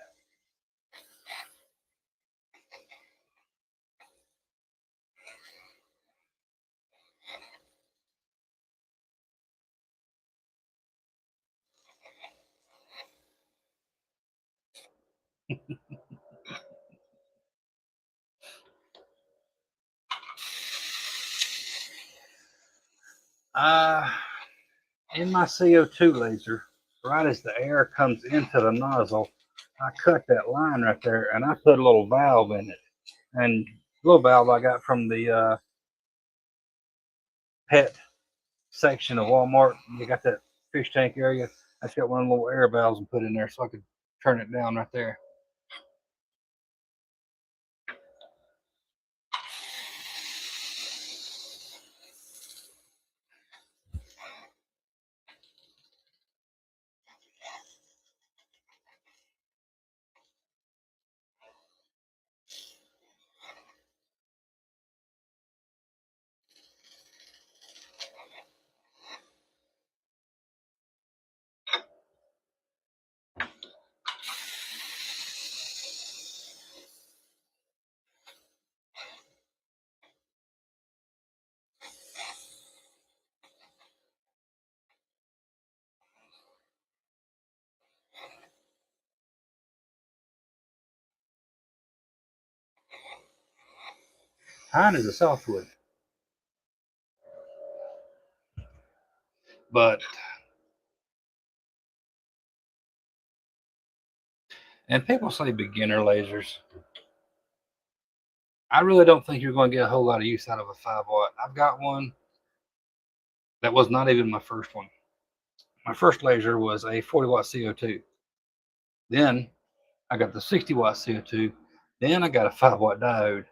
In my CO2 laser, right as the air comes into the nozzle, I cut that line right there and I put a little valve in it. And the little valve I got from the pet section of Walmart. You got that fish tank area. I just got one of the little air valves and put in there so I could turn it down right there. Pine is a softwood, but and people say beginner lasers. I really don't think you're going to get a whole lot of use out of a 5-watt. I've got one that was not even my first one. My first laser was a 40-watt CO2. Then I got the 60-watt CO2. Then I got a 5-watt diode.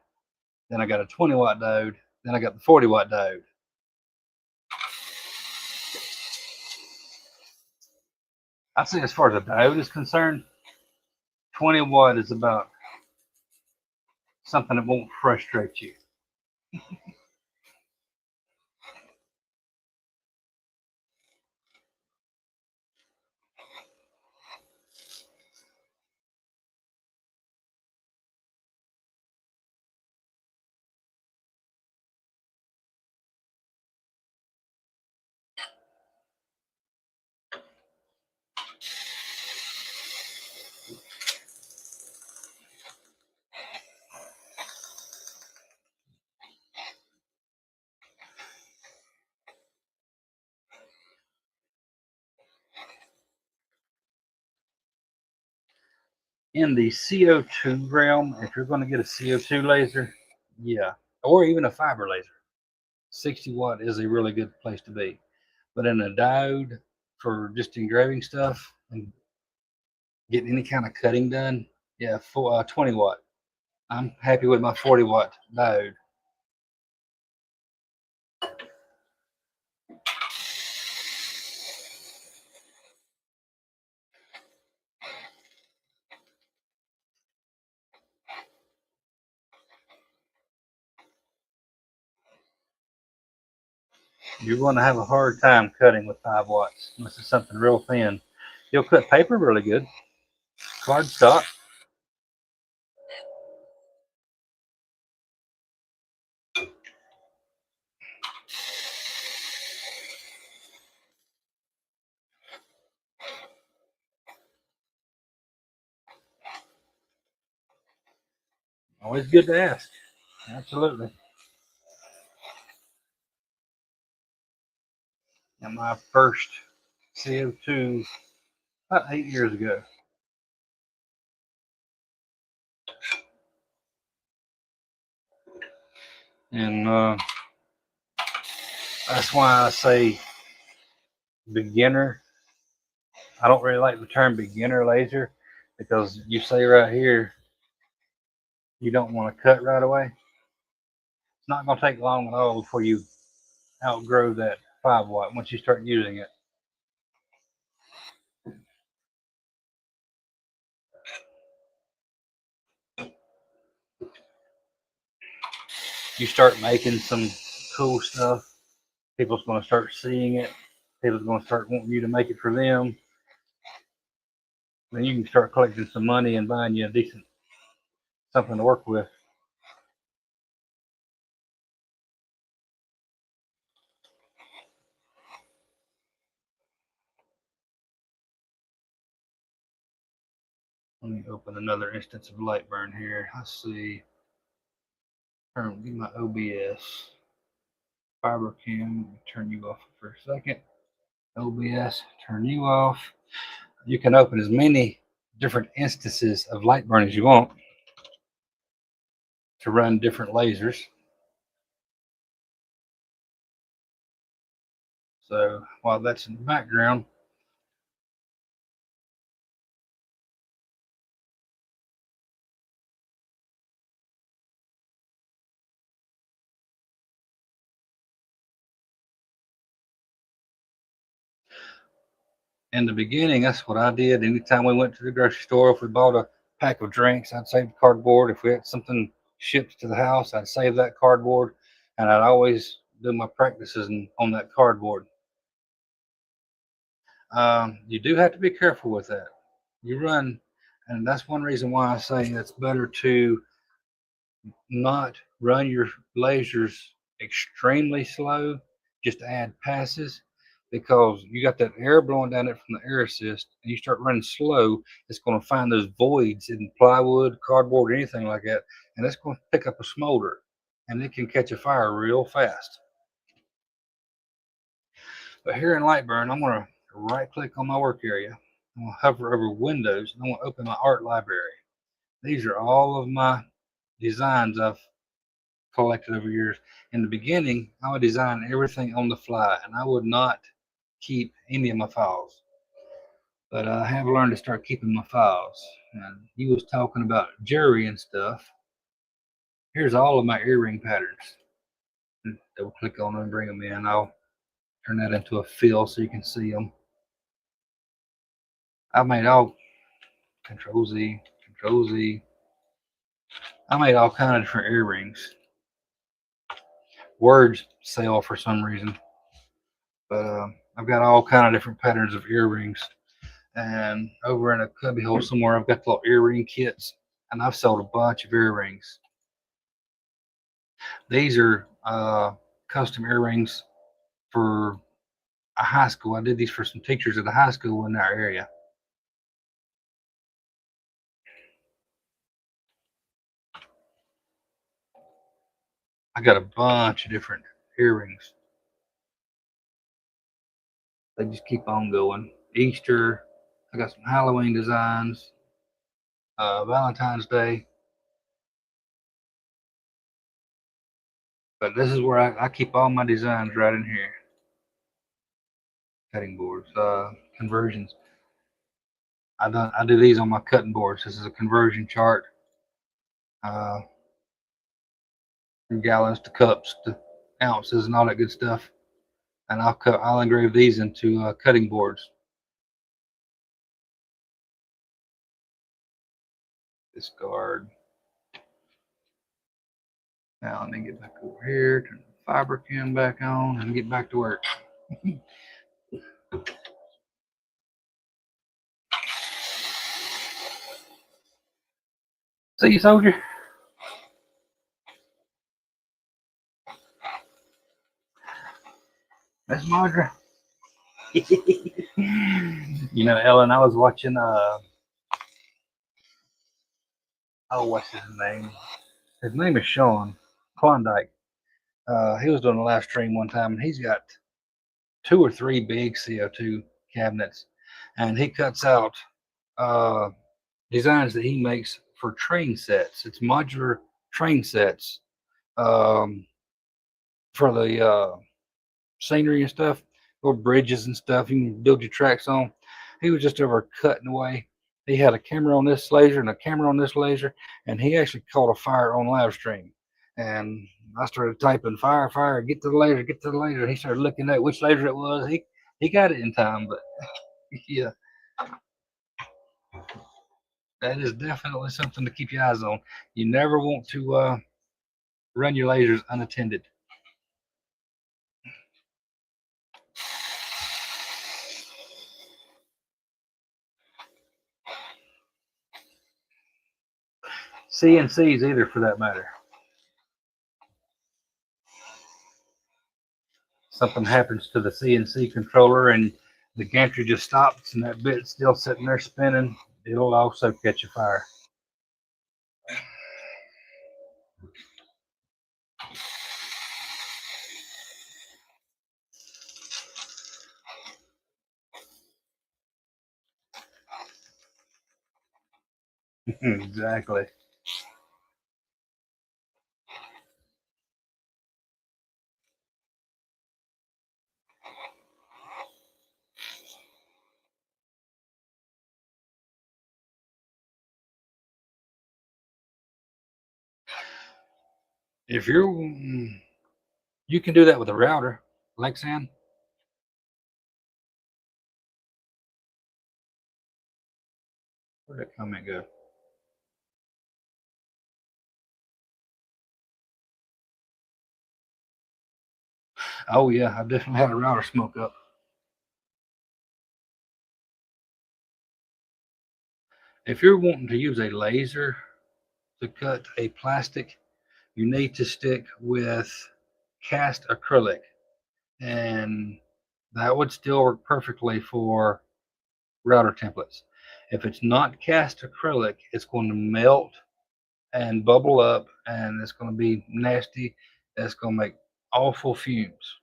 Then I got a 20-watt diode. Then I got the 40-watt diode. I'd say as far as a diode is concerned, 20-watt is about something that won't frustrate you. In the CO2 realm, if you're going to get a CO2 laser, yeah, or even a fiber laser, 60 watt is a really good place to be. But in a diode for just engraving stuff and getting any kind of cutting done, yeah, 20 watt. I'm happy with my 40 watt diode. You're going to have a hard time cutting with 5 watts unless it's something real thin. You'll cut paper really good. Cardstock. Always good to ask. Absolutely. And my first CO2 about 8 years ago. And that's why I say beginner. I don't really like the term beginner laser because you say right here you don't want to cut right away. It's not going to take long at all before you outgrow that 5 watt once you start using it. You start making some cool stuff, people's going to start seeing it. People's going to start wanting you to make it for them. Then you can start collecting some money and buying you a decent something to work with. Let me open another instance of Lightburn here. Let's see. Get my OBS. FiberCam, turn you off for a second. OBS, turn you off. You can open as many different instances of Lightburn as you want to run different lasers. So while that's in the background, in the beginning, that's what I did. Anytime we went to the grocery store, if we bought a pack of drinks, I'd save the cardboard. If we had something shipped to the house, I'd save that cardboard, and I'd always do my practices on that cardboard. You do have to be careful with that. You run, and that's one reason why I say it's better to not run your lasers extremely slow, just add passes, because you got that air blowing down it from the air assist, and you start running slow, it's going to find those voids in plywood, cardboard, anything like that, and it's going to pick up a smolder, and it can catch a fire real fast. But here in Lightburn, I'm going to right click on my work area. I'm going to hover over Windows, and I'm going to open my art library. These are all of my designs I've collected over years. In the beginning, I would design everything on the fly, and I would not keep any of my files. But I have learned to start keeping my files. And he was talking about jewelry and stuff. Here's all of my earring patterns. Double click on them and bring them in. I'll turn that into a fill so you can see them. I made all Control Z, Control Z. I made all kind of different earrings. Words sell for some reason, but I've got all kind of different patterns of earrings. And over in a cubbyhole somewhere, I've got the little earring kits, and I've sold a bunch of earrings. These are custom earrings for a high school. I did these for some teachers at a high school in our area. I got a bunch of different earrings. They just keep on going. Easter, I got some Halloween designs. Valentine's Day. But this is where I keep all my designs right in here. Cutting boards, conversions. I do these on my cutting boards. This is a conversion chart. Uh, from gallons to cups to ounces and all that good stuff. And I'll engrave these into cutting boards. Discard. Now let me get back over here, turn the fiber cam back on, and get back to work. See you, soldier. That's Marjorie. You know, Ellen, I was watching what's his name? His name is Sean Klondike. He was doing a live stream one time, and he's got 2 or 3 big CO2 cabinets, and he cuts out designs that he makes for train sets. It's modular train sets um, for the scenery and stuff, or bridges and stuff. You can build your tracks on. He was just over cutting away. He had a camera on this laser and a camera on this laser, and he actually caught a fire on live stream. And I started typing fire, fire, get to the laser, get to the laser. He started looking at which laser it was. He got it in time, but yeah, that is definitely something to keep your eyes on. You never want to run your lasers unattended. CNCs either, for that matter. Something happens to the CNC controller and the gantry just stops and that bit's still sitting there spinning, it'll also catch a fire. Exactly. If you can do that with a router, Lexan. Where'd that comment go? Oh yeah, I've definitely had a router smoke up. If you're wanting to use a laser to cut a plastic, you need to stick with cast acrylic, and that would still work perfectly for router templates. If it's not cast acrylic, it's going to melt and bubble up, and it's going to be nasty. That's going to make awful fumes.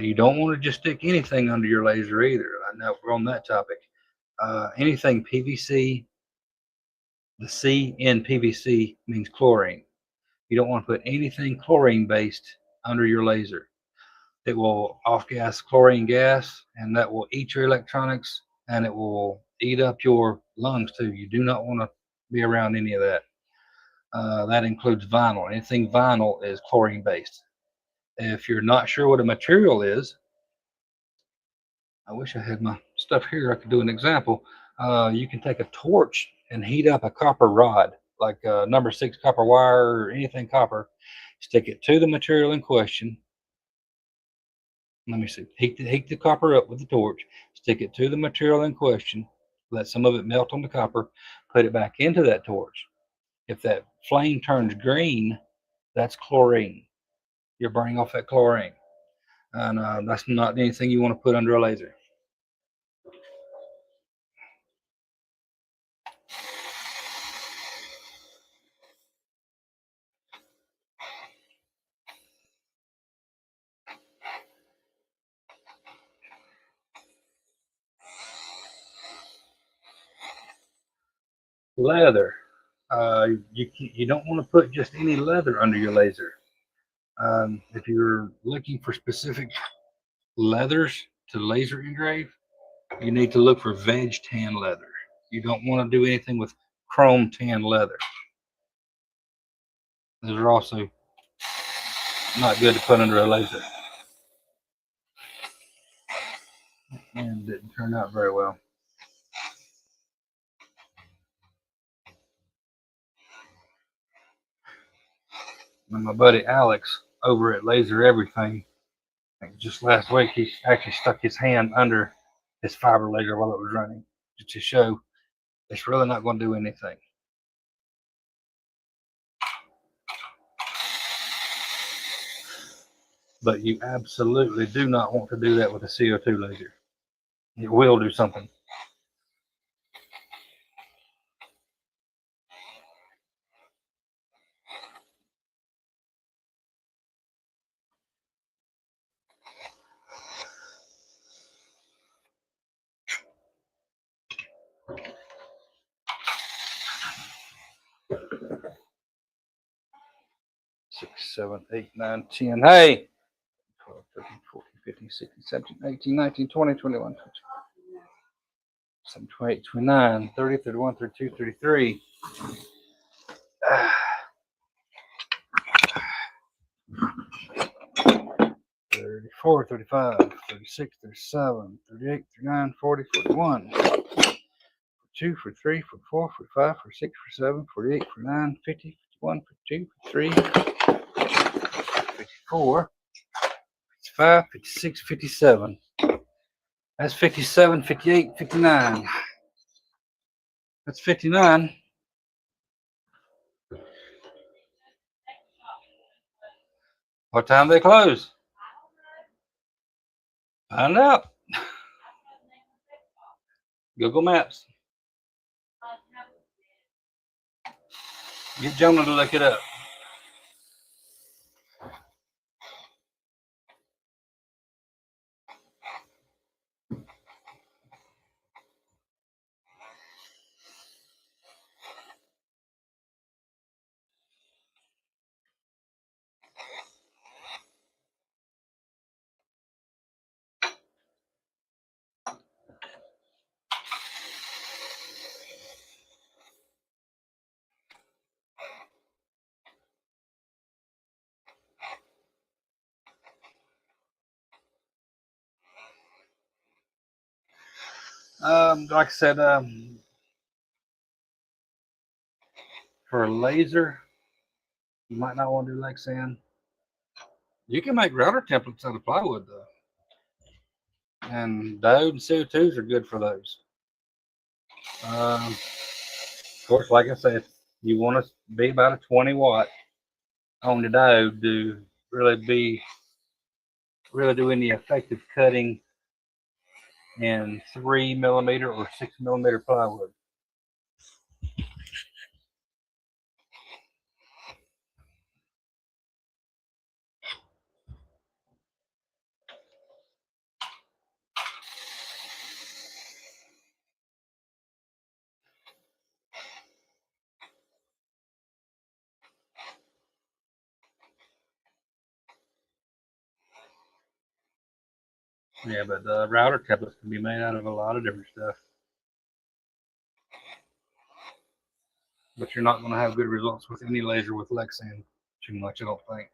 You don't want to just stick anything under your laser either. I know we're on that topic. Anything PVC, the C in PVC means chlorine. You don't want to put anything chlorine based under your laser. It will off gas chlorine gas, and that will eat your electronics, and it will eat up your lungs too. You do not want to be around any of that. That includes vinyl. Anything vinyl is chlorine based. If you're not sure what a material is, I wish I had my stuff here. I could do an example. You can take a torch and heat up a copper rod, like number 6 copper wire or anything copper. Stick it to the material in question. Let me see. Heat the copper up with the torch. Stick it to the material in question. Let some of it melt on the copper. Put it back into that torch. If that flame turns green, that's chlorine. You're burning off that chlorine, and that's not anything you want to put under a laser. Leather. You don't want to put just any leather under your laser. If you're looking for specific leathers to laser engrave, you need to look for veg tan leather. You don't want to do anything with chrome tan leather. Those are also not good to put under a laser. And didn't turn out very well. And my buddy Alex over at Laser Everything, just last week, he actually stuck his hand under his fiber laser while it was running to show it's really not going to do anything. But you absolutely do not want to do that with a CO2 laser. It will do something. Six, 7, 8, 9, 10. Hey! 12, 13, 14, 15, 16, 17, 18, 19, 20, 21, 22, 27, 28, 29, 30, 31, 32, 33. 34, 35, 36, 37, 38, 39, 40, 41. 42, 43, 44, 45, 46, 47, 48, 49, 50, 51, 52, 53, 54, 55, 56, 57. That's 57, 58, 59. That's 59. What time they close? Find out. Google Maps. Get Jonah to look it up. Like I said, for a laser, you might not want to do Lexan. You can make router templates out of plywood though. And diode and CO2s are good for those. Of course, like I said, you want to be about a 20 watt on the diode to really do any effective cutting in 3mm or 6mm plywood. Yeah, but the router templates can be made out of a lot of different stuff. But you're not going to have good results with any laser with Lexan too much, I don't think.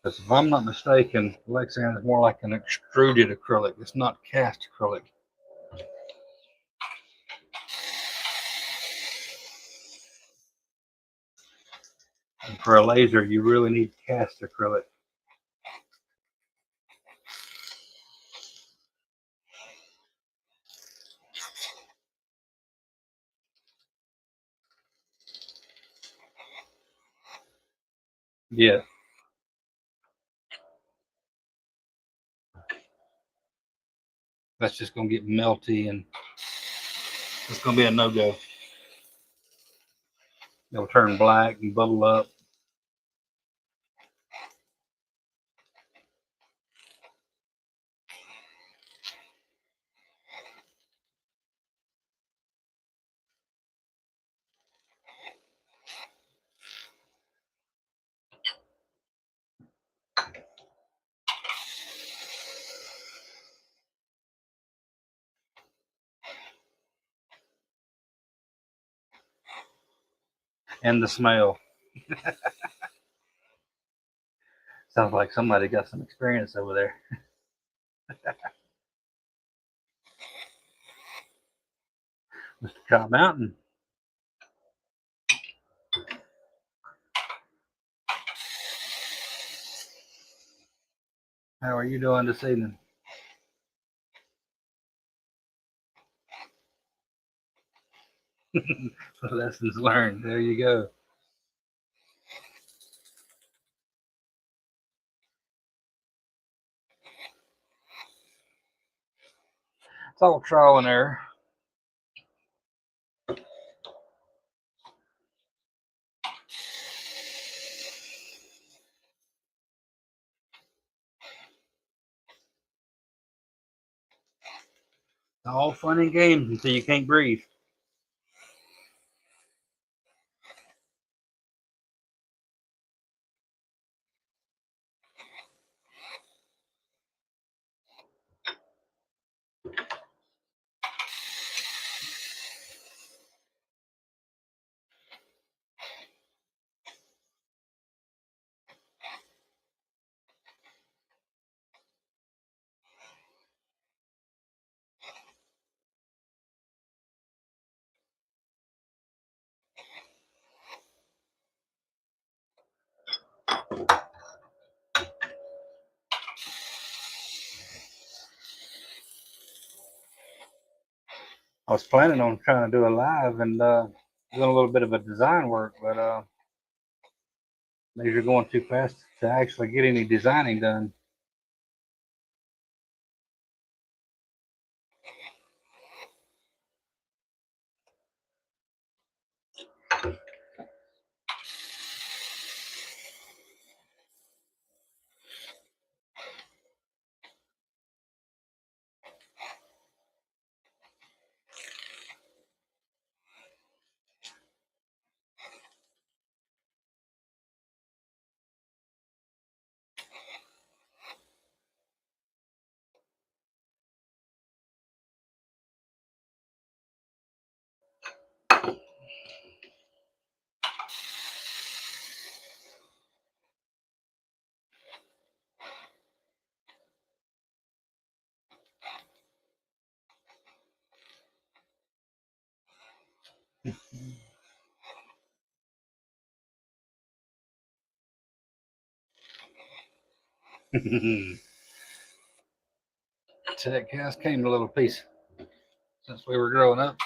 Because if I'm not mistaken, Lexan is more like an extruded acrylic. It's not cast acrylic. And for a laser, you really need cast acrylic. Yeah. That's just gonna get melty and it's gonna be a no-go. It'll turn black and bubble up. And the smell. Sounds like somebody got some experience over there. Mr. Chop Mountain. How are you doing this evening? Lessons learned. There you go. It's all trial and error. All fun and games until you can't breathe. I was planning on trying to do a live and doing a little bit of a design work, but these are going too fast to actually get any designing done. Tech has came a little piece since we were growing up.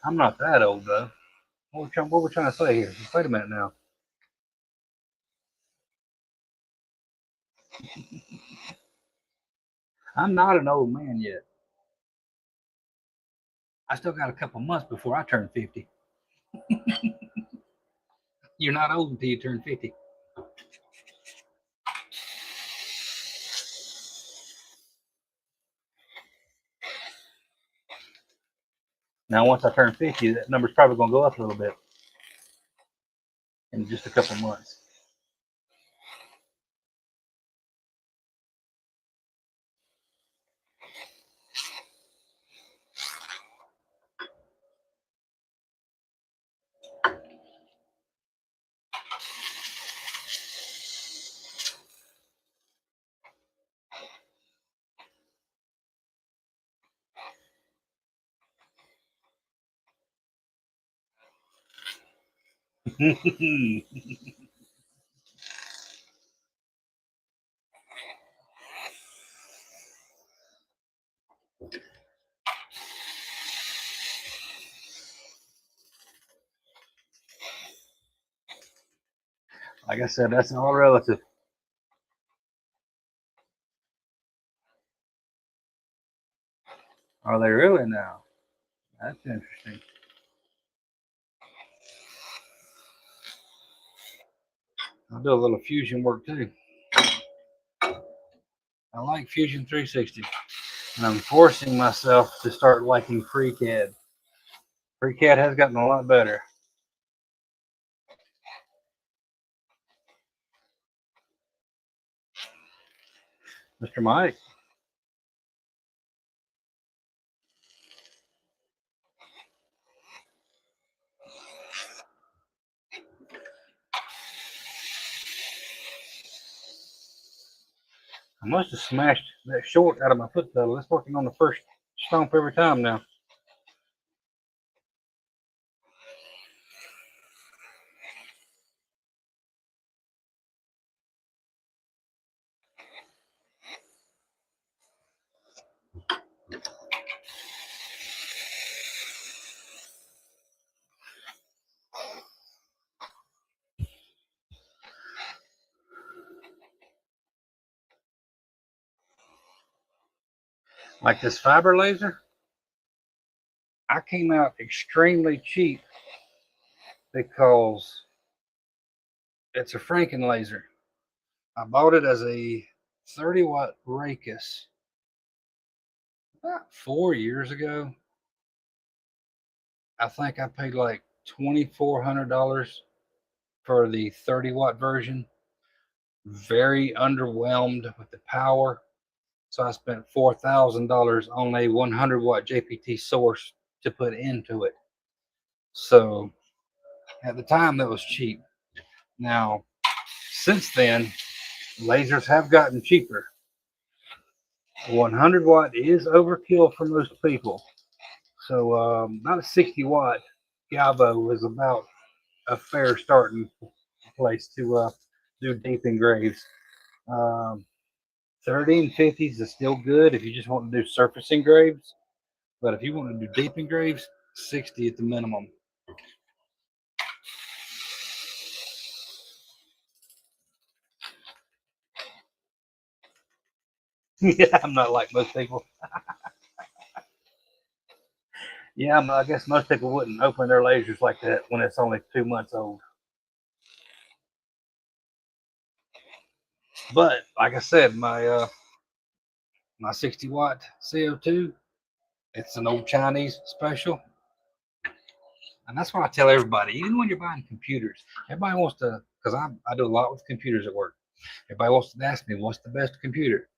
I'm not that old though. What we're trying to say here? Wait a minute now. I'm not an old man yet. I still got a couple months before I turn 50. You're not old until you turn 50. Now, once I turn 50, that number's probably going to go up a little bit in just a couple months. Like I said, that's all relative. Are they really now? That's interesting. I'll do a little fusion work too. I like Fusion 360. And I'm forcing myself to start liking FreeCAD. FreeCAD has gotten a lot better. Mr. Mike. I must have smashed that short out of my foot pedal. It's working on the first stomp every time now. Like this fiber laser, I came out extremely cheap because it's a Franken laser. I bought it as a 30-watt Raycus about 4 years ago. I think I paid like $2,400 for the 30-watt version. Very underwhelmed with the power. So I spent $4,000 on a 100-watt JPT source to put into it. So at the time, that was cheap. Now, since then, lasers have gotten cheaper. 100 watt is overkill for most people. So about a 60 watt Galvo is about a fair starting place to do deep engraves. 30 and 50s is still good if you just want to do surface engraves. But if you want to do deep engraves, 60 at the minimum. Yeah, I'm not like most people. Yeah, I guess most people wouldn't open their lasers like that when it's only 2 months old. But like I said, my 60 watt CO2, it's an old Chinese special. And that's what I tell everybody, even when you're buying computers, everybody wants to, because I do a lot with computers at work. Everybody wants to ask me, what's the best computer?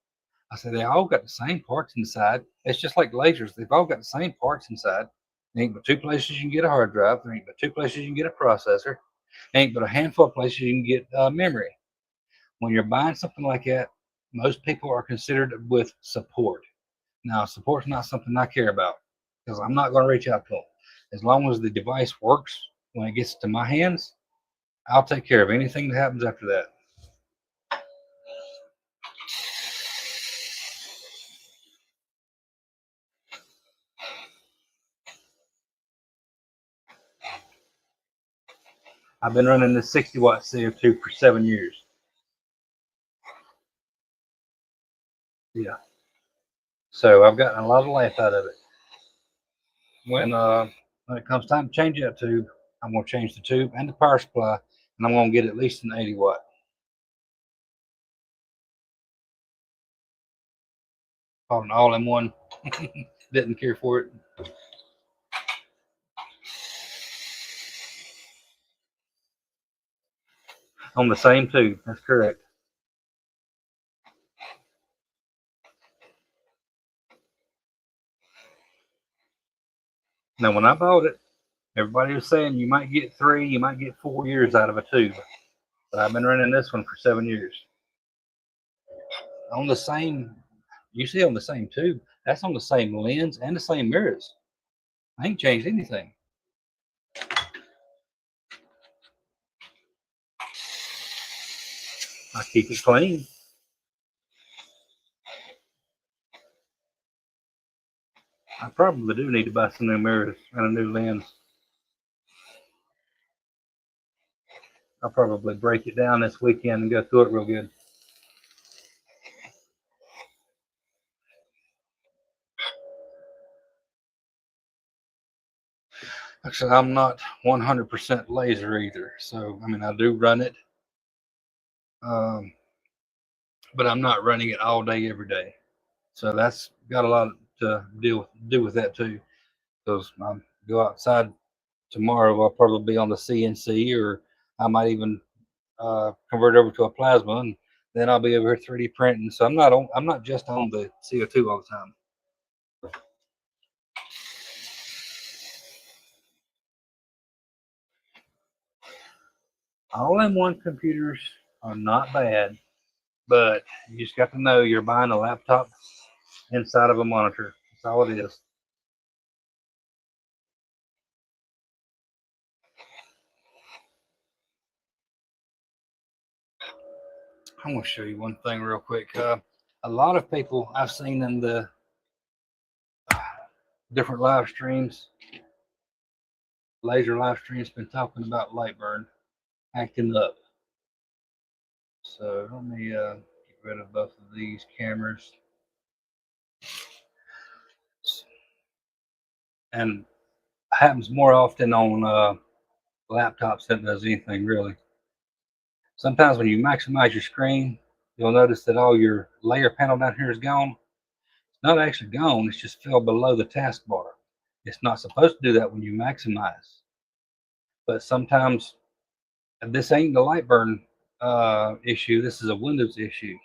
I said, they all got the same parts inside. It's just like lasers. They've all got the same parts inside. There ain't but two places you can get a hard drive. There ain't but two places you can get a processor. There ain't but a handful of places you can get memory. When you're buying something like that, most people are considered with support. Now, support's not something I care about because I'm not going to reach out to them. As long as the device works when it gets to my hands, I'll take care of anything that happens after that. I've been running this 60 watt CO2 for 7 years. Yeah. So I've gotten a lot of life out of it. When it comes time to change that tube, I'm going to change the tube and the power supply, and I'm going to get at least an 80 watt. Called an all-in-one. Didn't care for it. On the same tube. That's correct. Now, when I bought it, everybody was saying you might get 3, you might get 4 years out of a tube. But I've been running this one for 7 years. On the same, you see on the same tube, that's on the same lens and the same mirrors. I ain't changed anything. I keep it clean. I probably do need to buy some new mirrors and a new lens. I'll probably break it down this weekend and go through it real good. Actually, I'm not 100% laser either. So, I mean, I do run it, but I'm not running it all day, every day. So that's got a lot to do with that too. Because I go outside tomorrow, I'll probably be on the CNC, or I might even convert over to a plasma, and then I'll be over here 3D printing. So I'm not just on the CO2 all the time. All-in-one computers are not bad, but you just got to know you're buying a laptop inside of a monitor. That's all it is. I'm going to show you one thing real quick. A lot of people I've seen in the different live streams, laser live streams, been talking about Lightburn acting up. So let me get rid of both of these cameras. And happens more often on laptops than it does anything really. Sometimes when you maximize your screen, you'll notice that all your layer panel down here is gone. It's not actually gone, it's just fell below the taskbar. It's not supposed to do that when you maximize. But sometimes this ain't the Lightburn issue, this is a Windows issue.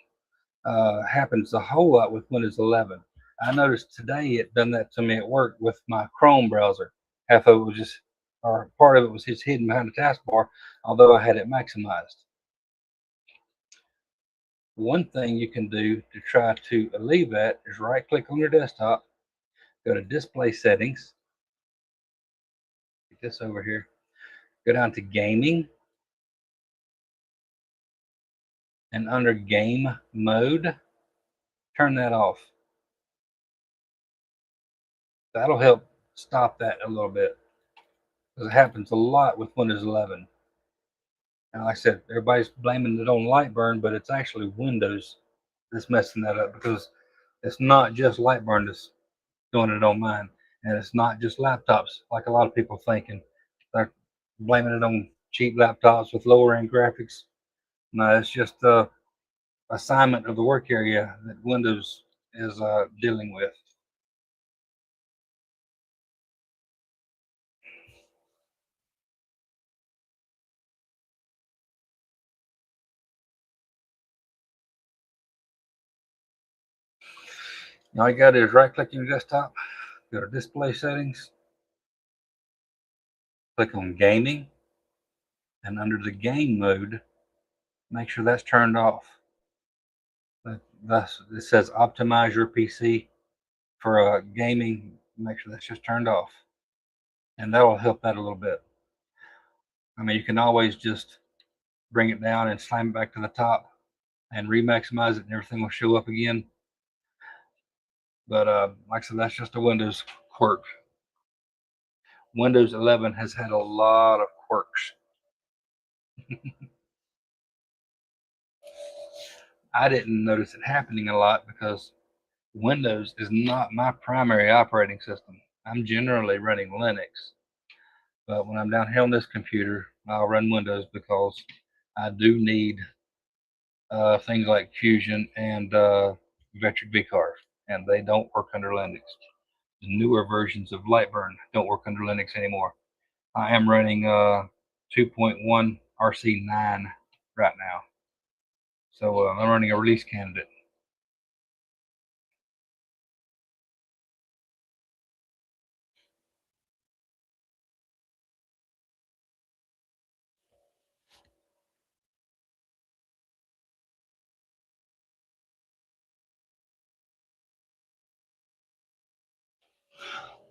Happens a whole lot with Windows 11. I noticed today it done that to me at work with my Chrome browser. Half of it was just, or part of it was just hidden behind the taskbar, although I had it maximized. One thing you can do to try to alleviate that is right click on your desktop, go to display settings, get this over here, go down to gaming, and under game mode, turn that off. That'll help stop that a little bit, because it happens a lot with Windows 11. And like I said, everybody's blaming it on Lightburn, but it's actually Windows that's messing that up, because it's not just Lightburn that's doing it on mine. And it's not just laptops, like a lot of people thinking. They're blaming it on cheap laptops with lower end graphics. No, it's just the assignment of the work area that Windows is dealing with. All you got to do is right click on your desktop, go to display settings, click on gaming, and under the game mode, make sure that's turned off. Thus, it says optimize your PC for gaming. Make sure that's just turned off, and that'll help that a little bit. I mean, you can always just bring it down and slam it back to the top and remaximize it, and everything will show up again. But like I said, that's just a Windows quirk. Windows 11 has had a lot of quirks. I didn't notice it happening a lot because Windows is not my primary operating system. I'm generally running Linux. But when I'm down here on this computer, I'll run Windows because I do need things like Fusion and Vectric vCarve, and they don't work under Linux. The newer versions of Lightburn don't work under Linux anymore. I am running 2.1 RC9 right now. So I'm running a release candidate.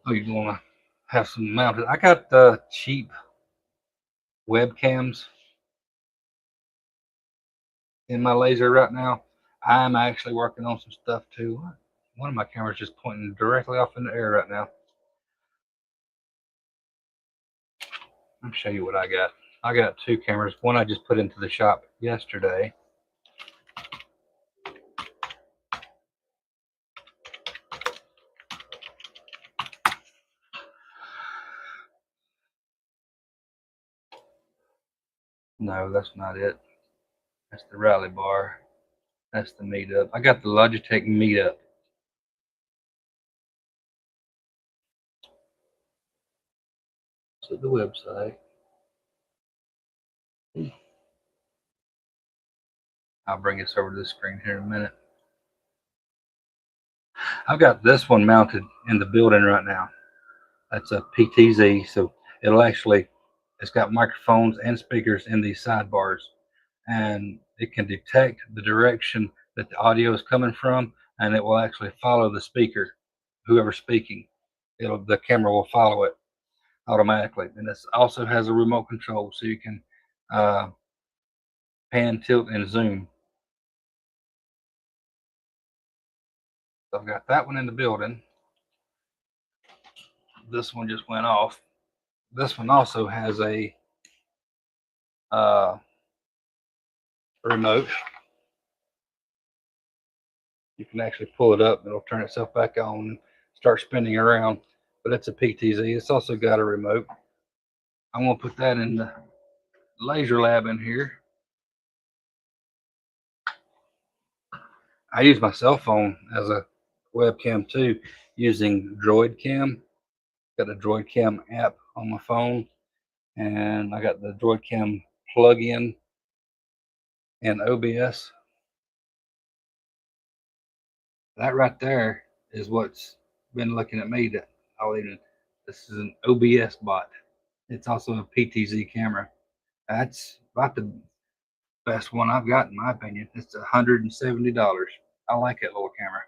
Oh, you want to have some mounted? I got cheap webcams in my laser right now. I'm actually working on some stuff too. One of my cameras just pointing directly off in the air right now. Let me show you what I got. I got two cameras. One I just put into the shop yesterday. No, that's not it. That's the Rally Bar. That's the Meetup. I got the Logitech Meetup. So the website. I'll bring this over to the screen here in a minute. I've got this one mounted in the building right now. That's a PTZ, so it's got microphones and speakers in these sidebars, and it can detect the direction that the audio is coming from, and it will actually follow the speaker, whoever's speaking. The camera will follow it automatically, and this also has a remote control, so you can pan, tilt, and zoom. So I've got that one in the building. This one just went off. This one also has a remote. You can actually pull it up and it'll turn itself back on and start spinning around. But it's a PTZ. It's also got a remote. I'm going to put that in the laser lab in here. I use my cell phone as a webcam too, using DroidCam. Got a DroidCam app on my phone, and I got the DroidCam plug-in and OBS. That right there is what's been looking at me. This is an OBS bot. It's also a PTZ camera. That's about the best one I've got, in my opinion. It's $170. I like that little camera.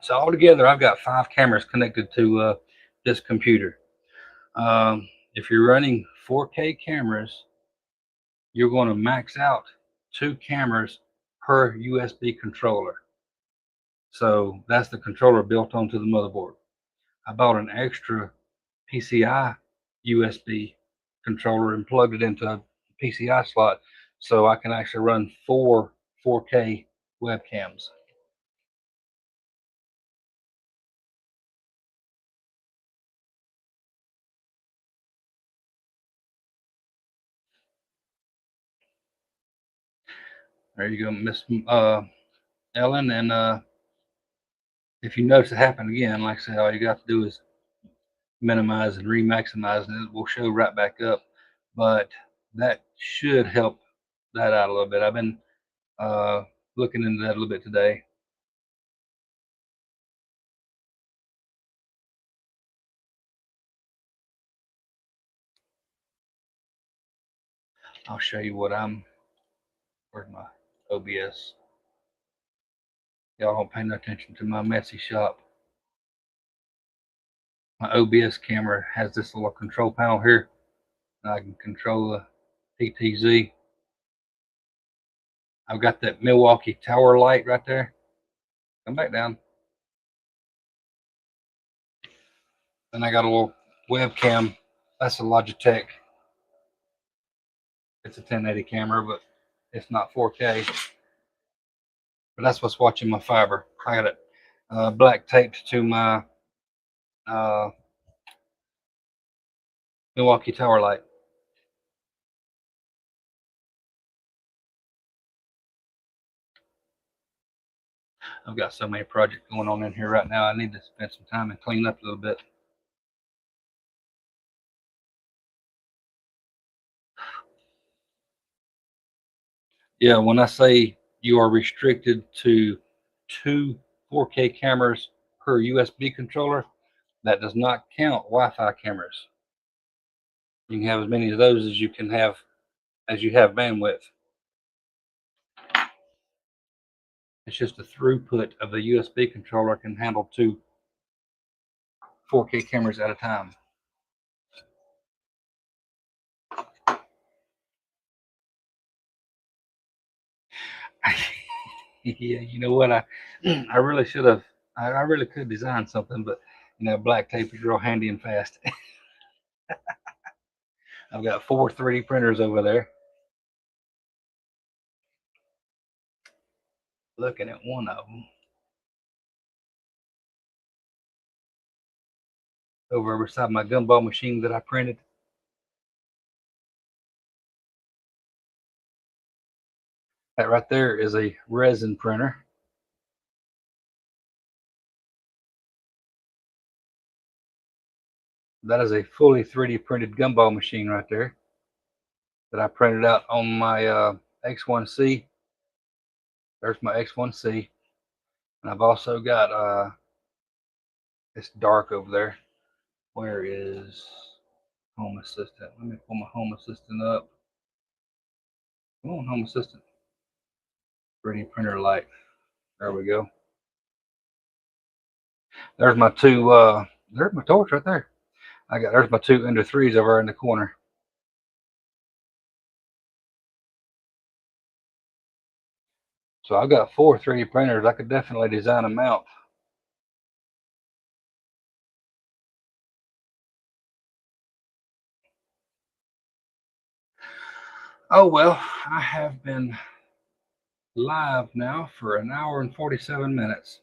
So altogether, I've got 5 cameras connected to this computer. If you're running 4K cameras, you're going to max out 2 cameras per USB controller. So that's the controller built onto the motherboard. I bought an extra PCI USB controller and plugged it into a PCI slot, so I can actually run 4 4K webcams. There you go, Miss Ellen. And if you notice it happen again, like I said, all you got to do is minimize and re-maximize, and it will show right back up. But that should help that out a little bit. I've been looking into that a little bit today. I'll show you where's my OBS? Y'all don't pay no attention to my messy shop. My OBS camera has this little control panel here, and I can control the PTZ. I've got that Milwaukee Tower light right there. Come back down. Then I got a little webcam. That's a Logitech. It's a 1080 camera, but it's not 4K. But that's what's watching my fiber. I got it black taped to my Milwaukee Tower light. I've got so many projects going on in here right now. I need to spend some time and clean up a little bit. Yeah, when I say you are restricted to 2 4K cameras per USB controller, that does not count Wi-Fi cameras. You can have as many of those as you have bandwidth. It's just the throughput of the USB controller can handle 2 4K cameras at a time. Yeah, you know what? I really should have I really could design something, but you know, black tape is real handy and fast. I've got 4 3D printers over there. Looking at one of them. Over beside my gumball machine that I printed. That right there is a resin printer. That is a fully 3D printed gumball machine right there that I printed out on my X1C. There's my X1C. And I've also got, it's dark over there. Where is Home Assistant? Let me pull my Home Assistant up. Come on, Home Assistant. 3D printer light. There we go. There's my there's my torch right there. There's my 2 Ender 3s over in the corner. So I've got 4 3D printers. I could definitely design them out. Oh well, I have been live now for 1 hour and 47 minutes.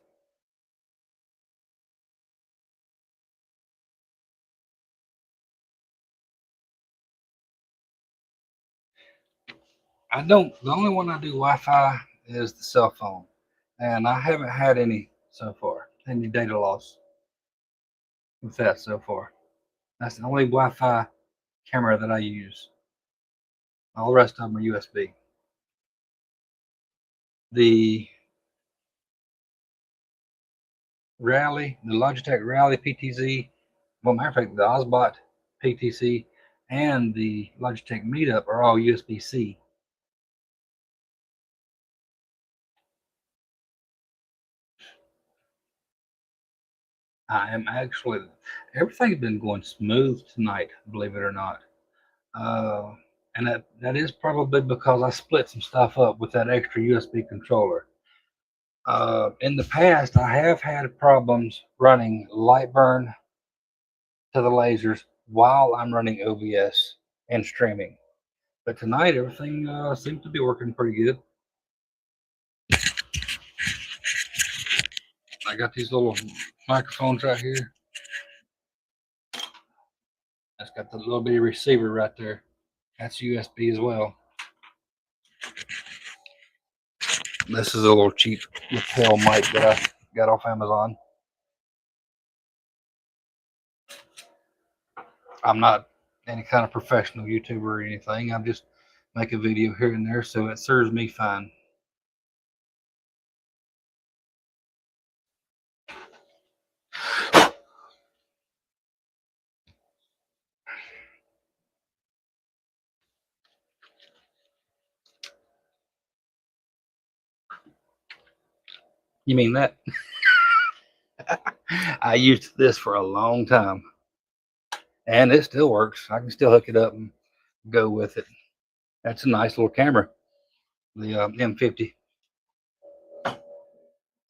The only one I do Wi-Fi is the cell phone. And I haven't had any so far, any data loss with that so far. That's the only Wi-Fi camera that I use. All the rest of them are USB. The Logitech Rally PTZ, well, matter of fact, the Osbot PTC and the Logitech Meetup are all USB-C. I am actually, everything's been going smooth tonight, believe it or not. And that is probably because I split some stuff up with that extra USB controller. In the past, I have had problems running Lightburn to the lasers while I'm running OBS and streaming. But tonight, everything seems to be working pretty good. I got these little microphones right here. That's got the little bitty receiver right there. That's USB as well. This is a little cheap lapel mic that I got off Amazon. I'm not any kind of professional YouTuber or anything. I'm just make a video here and there, so it serves me fine. You mean that? I used this for a long time, and it still works. I can still hook it up and go with it. That's a nice little camera, the M50,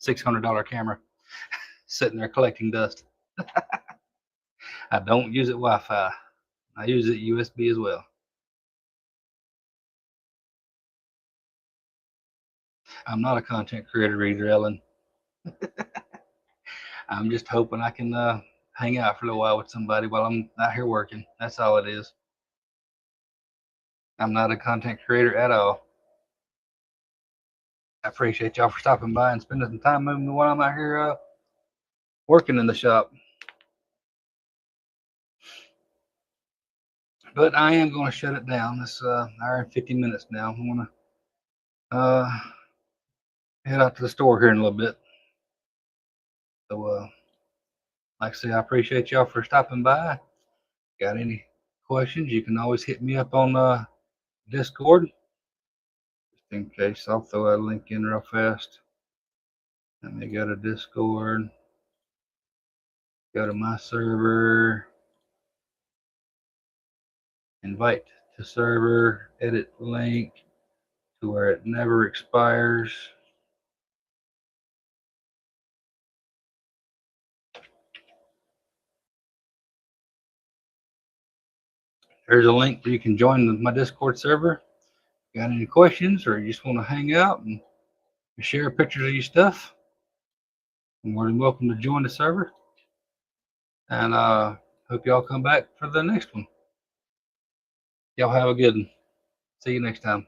$600 camera, sitting there collecting dust. I don't use it Wi-Fi. I use it USB as well. I'm not a content creator either, Ellen. I'm just hoping I can hang out for a little while with somebody while I'm out here working. That's all it is. I'm not a content creator at all. I appreciate y'all for stopping by and spending some time with me while I'm out here working in the shop. But I am going to shut it down. It's hour and 50 minutes now. I'm going to head out to the store here in a little bit. So, like I say, I appreciate y'all for stopping by. Got any questions, you can always hit me up on Discord. Just in case, I'll throw a link in real fast. Let me go to Discord. Go to my server. Invite to server. Edit link to where it never expires. There's a link where you can join my Discord server. Got any questions or you just want to hang out and share pictures of your stuff, you're more than welcome to join the server. And hope y'all come back for the next one. Y'all have a good one. See you next time.